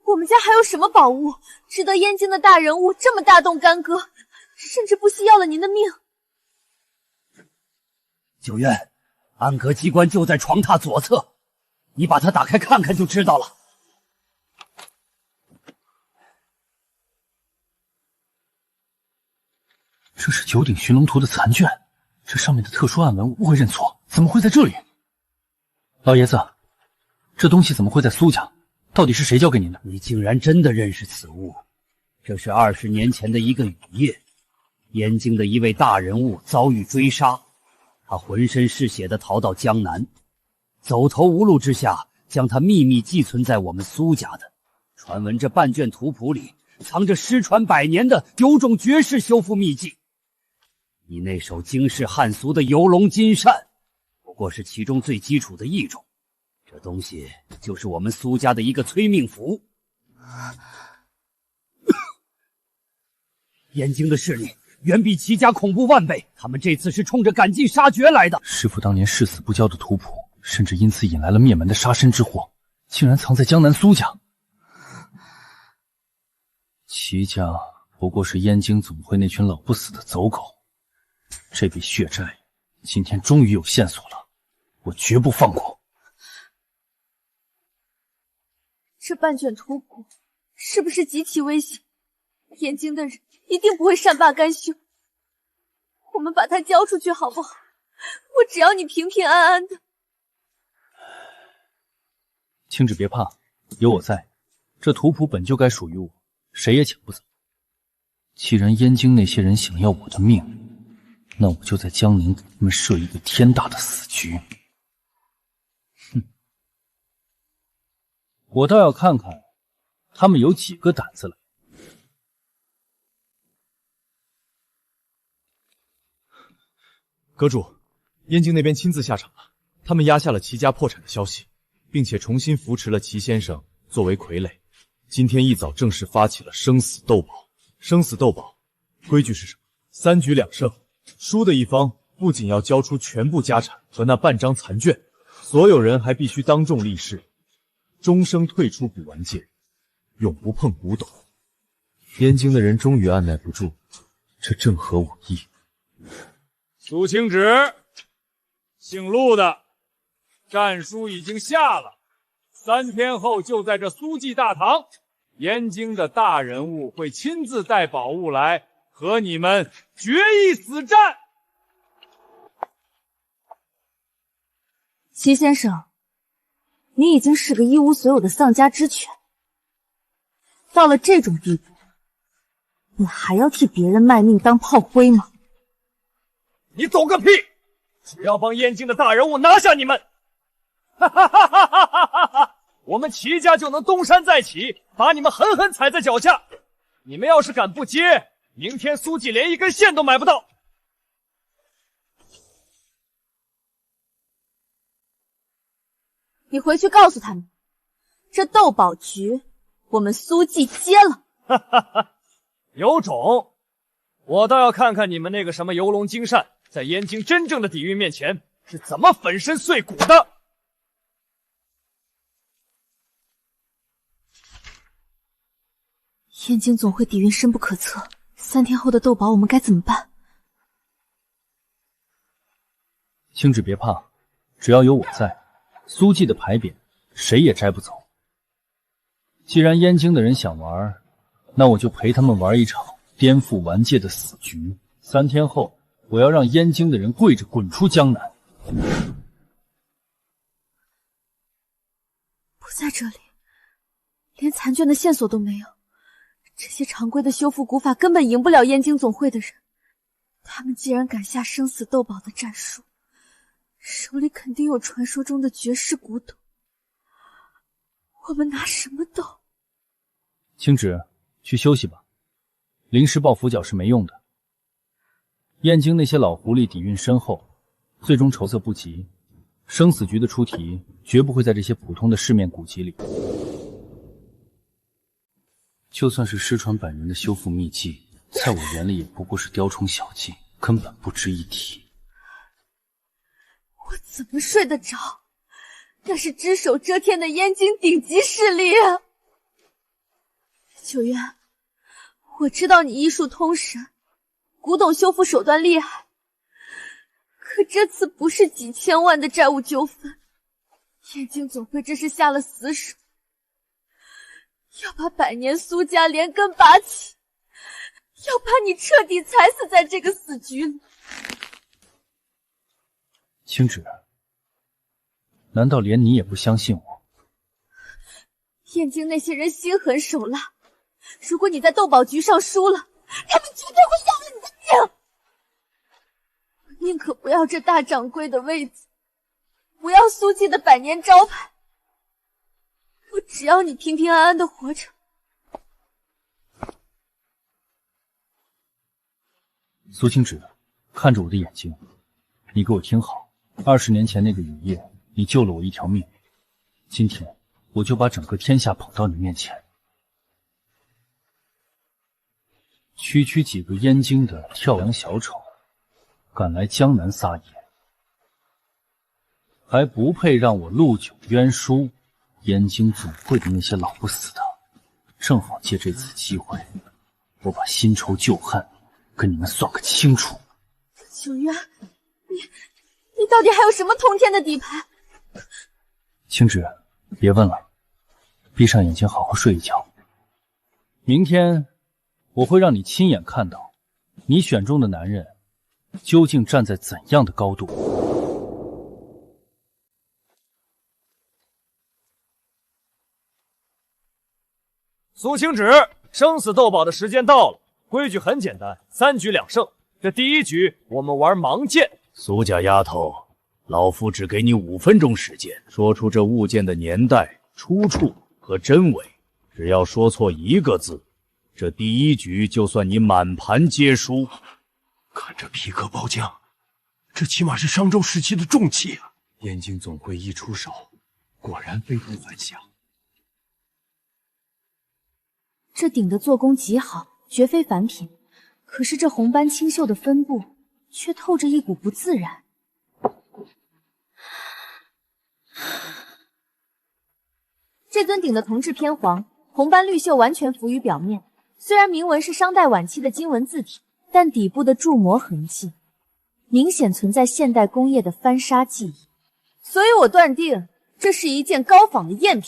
我们家还有什么宝物，值得燕京的大人物这么大动干戈，甚至不惜要了您的命？九渊，暗格机关就在床榻左侧，你把它打开看看就知道了。这是九鼎寻龙图的残卷，这上面的特殊暗纹，误会认错，怎么会在这里？老爷子，这东西怎么会在苏家？到底是谁交给您的？你竟然真的认识此物？这是20年前的一个雨夜，燕京的一位大人物遭遇追杀，他浑身是血地逃到江南，走投无路之下，将他秘密寄存在我们苏家的。传闻这半卷图谱里藏着失传100年的有种绝世修复秘技。你那手惊世骇俗的游龙金扇，不过是其中最基础的一种。这东西就是我们苏家的一个催命符。燕京的势力远比齐家恐怖万倍，他们这次是冲着赶尽杀绝来的。师父当年誓死不交的图谱，甚至因此引来了灭门的杀身之祸，竟然藏在江南苏家。齐家不过是燕京总会那群老不死的走狗，这笔血债今天终于有线索了，我绝不放过。这半卷图谱是不是极其危险？燕京的人一定不会善罢甘休。我们把它交出去好不好？我只要你平平安安的。青芷别怕，有我在，这图谱本就该属于我，谁也抢不走。既然燕京那些人想要我的命，那我就在江宁给他们设一个天大的死局。哼，我倒要看看他们有几个胆子来。阁主，燕京那边亲自下场了，他们压下了齐家破产的消息，并且重新扶持了齐先生作为傀儡。今天一早正式发起了生死斗宝。生死斗宝规矩是什么？3局2胜，输的一方不仅要交出全部家产和那半张残卷，所有人还必须当众立誓，终生退出古玩界，永不碰古董。燕京的人终于按耐不住，这正合我意。苏清旨，姓陆的，战书已经下了，3天后就在这苏记大堂，燕京的大人物会亲自带宝物来和你们决一死战。齐先生，你已经是个一无所有的丧家之犬，到了这种地步，你还要替别人卖命当炮灰吗？你走个屁！只要帮燕京的大人物拿下你们，哈哈哈哈哈哈哈！我们齐家就能东山再起，把你们狠狠踩在脚下。你们要是敢不接，明天苏记连一根线都买不到。你回去告诉他们，这斗宝局我们苏记接了。哈哈哈，有种！我倒要看看你们那个什么游龙金扇，在燕京真正的底蕴面前是怎么粉身碎骨的。燕京总会底蕴深不可测，3天后的斗宝我们该怎么办？青芷别怕，只要有我在，苏记的牌匾谁也摘不走。既然燕京的人想玩，那我就陪他们玩一场颠覆玩界的死局。3天后，我要让燕京的人跪着滚出江南。不在这里，连残卷的线索都没有。这些常规的修复古法根本赢不了燕京总会的人，他们既然敢下生死斗宝的战术，手里肯定有传说中的绝世古董。我们拿什么斗？青芷，去休息吧，临时抱佛脚是没用的。燕京那些老狐狸底蕴深厚，最终筹策不及，生死局的出题绝不会在这些普通的市面古籍里。就算是失传百年的修复秘技，在我眼里也不过是雕虫小技，根本不值一提。我怎么睡得着？那是只手遮天的燕京顶级势力啊！九渊，我知道你医术通神，古董修复手段厉害，可这次不是几千万的债务纠纷，燕京总会这是下了死手，要把百年苏家连根拔起，要把你彻底踩死在这个死局里。青芷，难道连你也不相信我？燕京那些人心狠手辣，如果你在斗宝局上输了，他们绝对会要了你的命。我宁可不要这大掌柜的位子，不要苏记的百年招牌，我只要你平平安安的活着。苏青芷，看着我的眼睛，你给我听好，20年前那个雨夜，你救了我一条命，今天我就把整个天下捧到你面前。区区几个燕京的跳梁小丑，敢来江南撒野，还不配让我陆九渊输。燕京总会的那些老不死的，正好借这次机会，我把新仇旧恨跟你们算个清楚。九渊，你到底还有什么通天的底牌？青芷，别问了，闭上眼睛好好睡一觉。明天我会让你亲眼看到，你选中的男人究竟站在怎样的高度。苏青芷，生死斗宝的时间到了，规矩很简单，3局2胜。这第1局我们玩盲剑。苏家丫头，老夫只给你5分钟时间，说出这物件的年代、出处和真伪，只要说错一个字，这第一局就算你满盘皆输。看这皮革包浆，这起码是商周时期的重器啊！燕京总会一出手，果然非同凡响。这鼎的做工极好，绝非凡品。可是这红斑青锈的分布，却透着一股不自然。这尊鼎的铜质偏黄，红斑绿锈完全浮于表面。虽然铭文是商代晚期的金文字体，但底部的铸模痕迹明显存在现代工业的翻砂技艺，所以我断定这是一件高仿的赝品。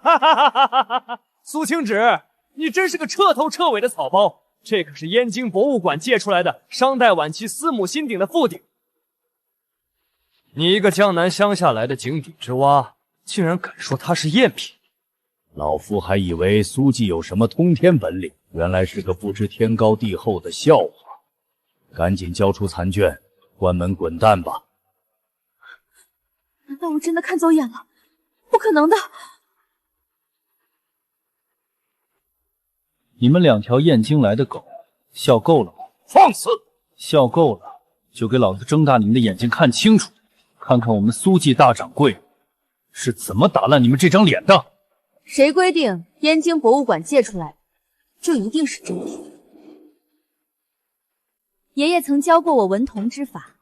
哈哈哈哈哈哈！苏清芷，你真是个彻头彻尾的草包！这可是燕京博物馆借出来的商代晚期司母新鼎的副鼎。你一个江南乡下来的井底之蛙，竟然敢说它是赝品！老夫还以为苏季有什么通天本领，原来是个不知天高地厚的笑话。赶紧交出残卷，关门滚蛋吧！难道我真的看走眼了？不可能的！你们两条燕京来的狗，笑够了吗？放肆！笑够了，就给老子睁大你们的眼睛看清楚，看看我们苏季大掌柜是怎么打烂你们这张脸的！谁规定燕京博物馆借出来就一定是真品？爷爷曾教过我文铜之法，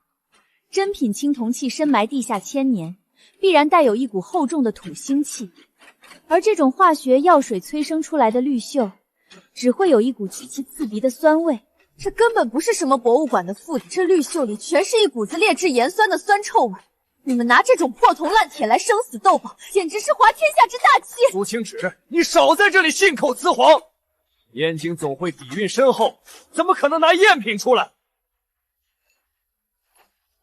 真品青铜器深埋地下千年，必然带有一股厚重的土腥气，而这种化学药水催生出来的绿锈，只会有一股极其刺鼻的酸味。这根本不是什么博物馆的副体，这绿锈里全是一股子劣质盐酸的酸臭味。你们拿这种破铜烂铁来生死斗宝，简直是滑天下之大稽！苏清芷，你少在这里信口雌黄！燕京总会底蕴深厚，怎么可能拿赝品出来？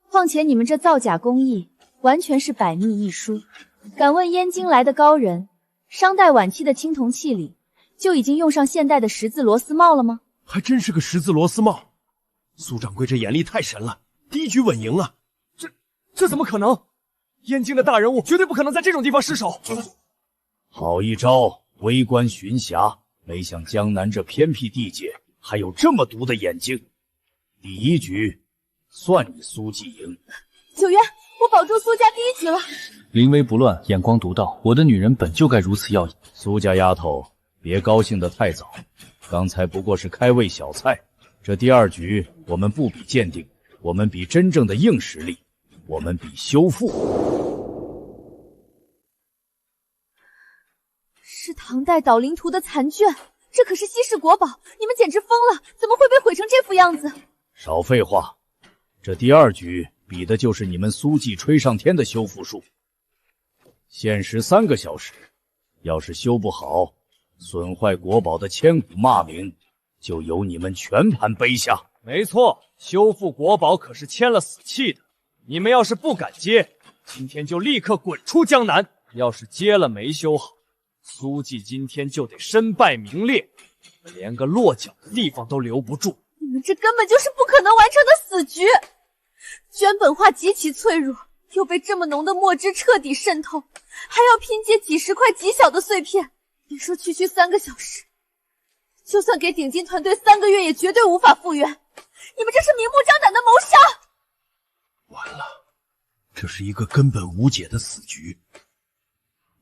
况且你们这造假工艺完全是百密一疏。敢问燕京来的高人，商代晚期的青铜器里就已经用上现代的十字螺丝帽了吗？还真是个十字螺丝帽。苏掌柜这眼力太神了，第一局稳赢啊！这怎么可能？燕京的大人物绝对不可能在这种地方失手。好一招微观巡辖，没想江南这偏僻地界还有这么毒的眼睛。第一局算你苏季赢。九渊，我保住苏家第一局了。临危不乱，眼光独到，我的女人本就该如此耀眼。苏家丫头，别高兴得太早，刚才不过是开胃小菜。这第二局我们不比鉴定，我们比真正的硬实力，我们比修复。是唐代导灵图的残卷，这可是稀世国宝，你们简直疯了！怎么会被毁成这副样子？少废话，这第二局比的就是你们苏季吹上天的修复术。限时3个小时，要是修不好，损坏国宝的千古骂名，就由你们全盘背下。没错，修复国宝可是签了死契的。你们要是不敢接，今天就立刻滚出江南。要是接了没修好，苏季今天就得身败名裂，连个落脚的地方都留不住。你们这根本就是不可能完成的死局。绢本画极其脆弱，又被这么浓的墨汁彻底渗透，还要拼接几十块极小的碎片。别说区3个小时，就算给顶金团队3个月，也绝对无法复原。你们这是明目张胆的谋杀！完了，这是一个根本无解的死局。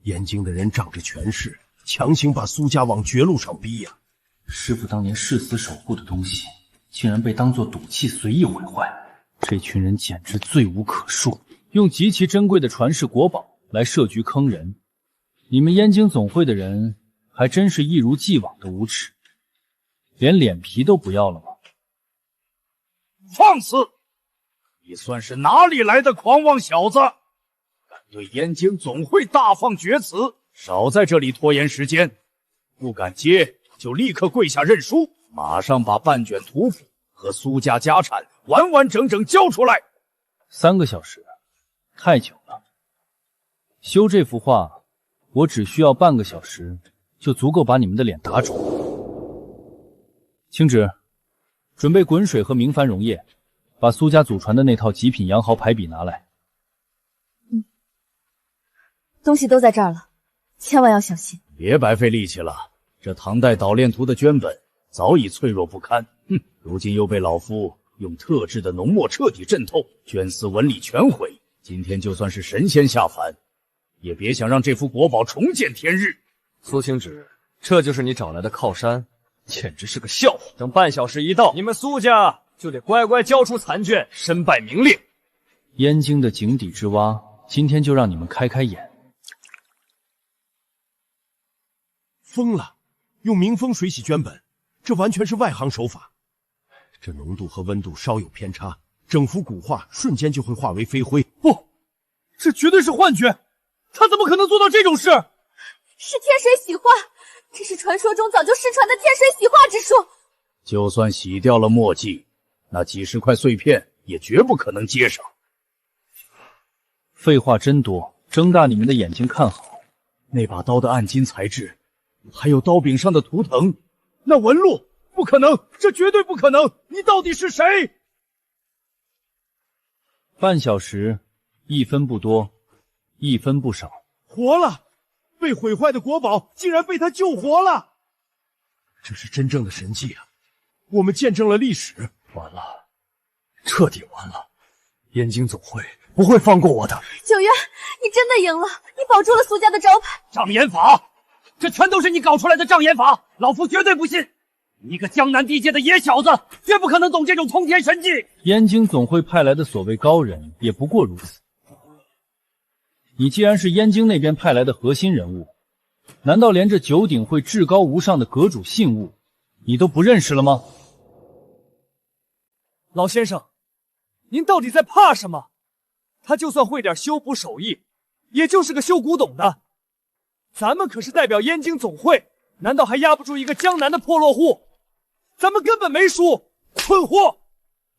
燕京的人仗着权势，强行把苏家往绝路上逼呀！师父当年誓死守护的东西，竟然被当作赌器随意毁坏，这群人简直罪无可恕，用极其珍贵的传世国宝来设局坑人。你们燕京总会的人还真是一如既往的无耻，连脸皮都不要了吗？放肆！你算是哪里来的狂妄小子，敢对燕京总会大放厥词！少在这里拖延时间，不敢接就立刻跪下认输，马上把半卷图谱和苏家家产完完整整交出来。3个小时，太久了。修这幅画，我只需要半个小时，就足够把你们的脸打肿。青芷，准备滚水和明矾溶液，把苏家祖传的那套极品羊毫排比拿来。东西都在这儿了。千万要小心。别白费力气了，这唐代捣炼图的绢本早已脆弱不堪，如今又被老夫用特制的浓墨彻底浸透，绢丝纹理全毁。今天就算是神仙下凡，也别想让这幅国宝重见天日。苏清旨，这就是你找来的靠山，简直是个笑话。等半小时一到，你们苏家就得乖乖交出残卷，身败名裂。燕京的井底之蛙，今天就让你们开开眼。疯了！用明风水洗绢本，这完全是外行手法。这浓度和温度稍有偏差，整幅古画瞬间就会化为飞灰。不，这绝对是幻觉！他怎么可能做到这种事？是天水洗画，这是传说中早就失传的天水洗画之术。就算洗掉了墨迹，那几十块碎片也绝不可能接上。废话真多，睁大你们的眼睛看好，那把刀的暗金材质，还有刀柄上的图腾，那纹路不可能，这绝对不可能！你到底是谁？半小时，1分不多，1分不少。活了！被毁坏的国宝竟然被他救活了！这是真正的神迹啊！我们见证了历史。完了，彻底完了！燕京总会不会放过我的。九渊，你真的赢了，你保住了苏家的招牌。障眼法，这全都是你搞出来的障眼法，老夫绝对不信！你一个江南地界的野小子，绝不可能懂这种通天神技。燕京总会派来的所谓高人，也不过如此。你既然是燕京那边派来的核心人物，难道连这九鼎会至高无上的阁主信物，你都不认识了吗？老先生，您到底在怕什么？他就算会点修补手艺，也就是个修古董的。咱们可是代表燕京总会，难道还压不住一个江南的破落户？咱们根本没输！蠢货！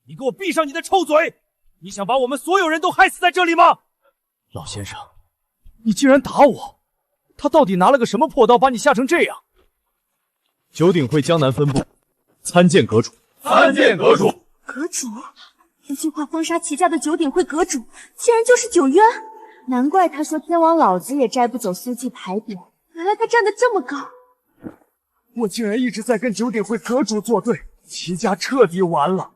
你给我闭上你的臭嘴！你想把我们所有人都害死在这里吗？老先生，你竟然打我！他到底拿了个什么破刀把你吓成这样？九鼎会江南分部，参见阁主。参见阁主。阁主，一句话封杀齐家的九鼎会阁主，竟然就是九渊。难怪他说天王老子也摘不走苏记牌匾，原来他站得这么高。我竟然一直在跟九鼎会阁主作对，齐家彻底完了。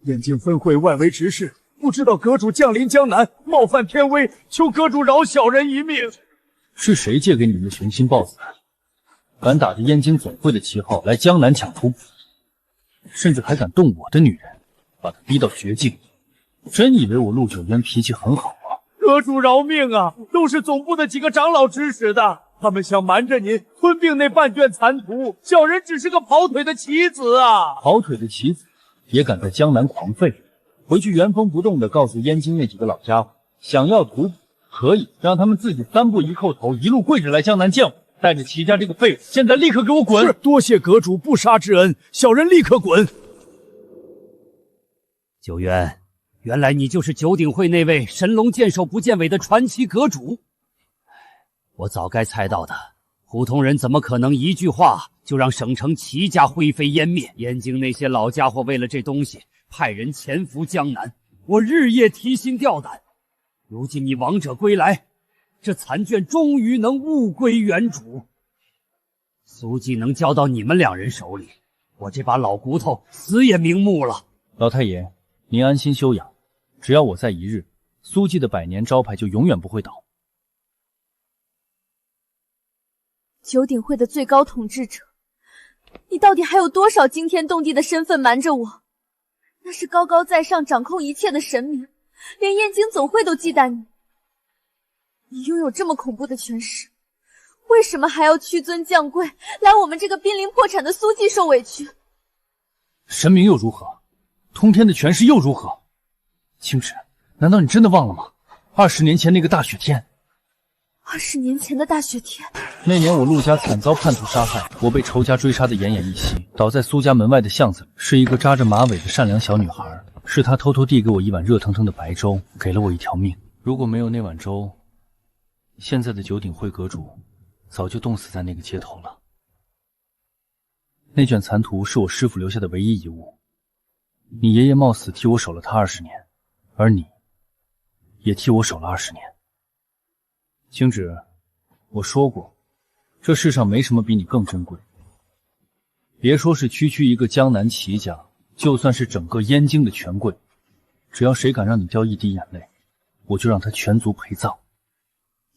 燕京分会外围执事不知道阁主降临江南，冒犯天威，求阁主饶小人一命。是谁借给你们的雄心豹子，敢打着燕京总会的旗号来江南抢图，甚至还敢动我的女人，把她逼到绝境？真以为我陆九渊脾气很好啊？阁主饶命啊！都是总部的几个长老指使的，他们想瞒着您吞并那半卷残图，小人只是个跑腿的棋子啊！跑腿的棋子也敢在江南狂吠？回去原封不动的告诉燕京那几个老家伙，想要图可以让他们自己3步一叩头，一路跪着来江南见我，带着齐家这个废物，现在立刻给我滚！是，多谢阁主不杀之恩，小人立刻滚。九渊，原来你就是九鼎会那位神龙见首不见尾的传奇阁主。我早该猜到的，普通人怎么可能一句话就让省城齐家灰飞烟灭？燕京那些老家伙为了这东西，派人潜伏江南，我日夜提心吊胆。如今你王者归来，这残卷终于能物归原主。苏记能交到你们2人手里，我这把老骨头死也瞑目了。老太爷，您安心休养，只要我在一日，苏记的100年招牌就永远不会倒。九鼎会的最高统治者，你到底还有多少惊天动地的身份瞒着我？那是高高在上掌控一切的神明，连燕京总会都忌惮你。你拥有这么恐怖的权势，为什么还要屈尊降贵，来我们这个濒临破产的苏记受委屈？神明又如何？通天的权势又如何？青芷，难道你真的忘了吗？20年前那个大雪天，20年前的大雪天，那年我陆家惨遭叛徒杀害，我被仇家追杀的奄奄一息，倒在苏家门外的巷子里，是一个扎着马尾的善良小女孩，是她偷偷递给我一碗热腾腾的白粥，给了我一条命。如果没有那碗粥，现在的九鼎会阁主早就冻死在那个街头了。那卷残图是我师父留下的唯一遗物，你爷爷冒死替我守了他20年，而你也替我守了20年。青芷，我说过，这世上没什么比你更珍贵。别说是区区一个江南齐家，就算是整个燕京的权贵，只要谁敢让你掉一滴眼泪，我就让他全族陪葬。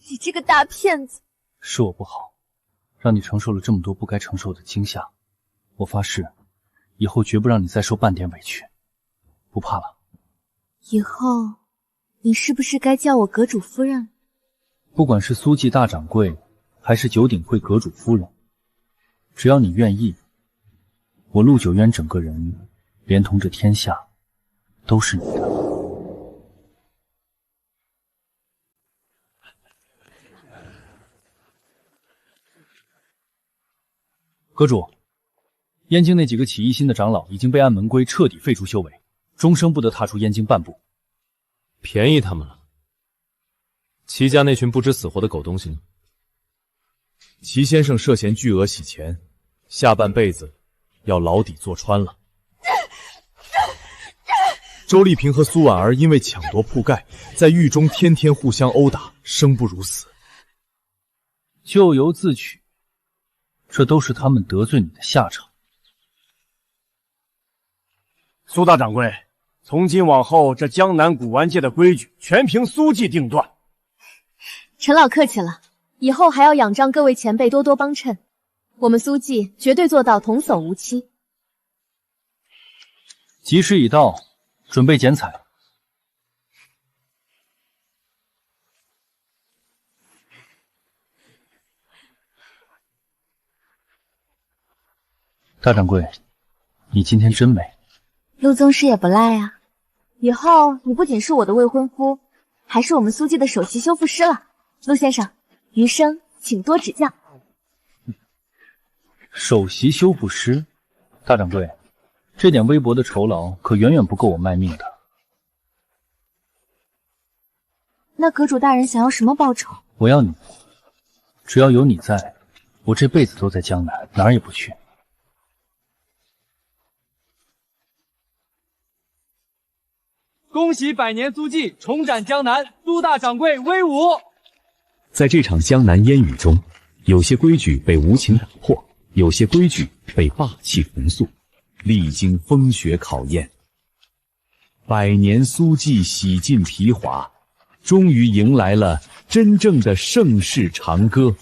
你这个大骗子！是我不好，让你承受了这么多不该承受的惊吓。我发誓，以后绝不让你再受半点委屈。不怕了。以后，你是不是该叫我阁主夫人？不管是苏记大掌柜，还是九鼎会阁主夫人，只要你愿意，我陆九渊整个人，连同这天下，都是你的。阁主，燕京那几个起疑心的长老已经被按门规彻底废除修为，终生不得踏出燕京半步。便宜他们了。齐家那群不知死活的狗东西呢？齐先生涉嫌巨额洗钱，下半辈子要牢底坐穿了。周丽萍和苏婉儿因为抢夺铺盖，在狱中天天互相殴打，生不如死。咎由自取，这都是他们得罪你的下场。苏大掌柜，从今往后，这江南古玩界的规矩全凭苏记定断。陈老客气了，以后还要仰仗各位前辈多多帮衬，我们苏记绝对做到童叟无欺。吉时已到，准备剪彩。大掌柜，你今天真美。陆宗师也不赖啊，以后你不仅是我的未婚夫，还是我们苏记的首席修复师了。陆先生，余生请多指教。首席修复师，大掌柜，这点微薄的酬劳可远远不够我卖命的。那阁主大人想要什么报酬？我要你，只要有你在，我这辈子都在江南，哪儿也不去。恭喜百年苏记重展江南，苏大掌柜威武！在这场江南烟雨中，有些规矩被无情打破，有些规矩被霸气重塑，历经风雪考验，百年苏记洗尽皮华，终于迎来了真正的盛世长歌。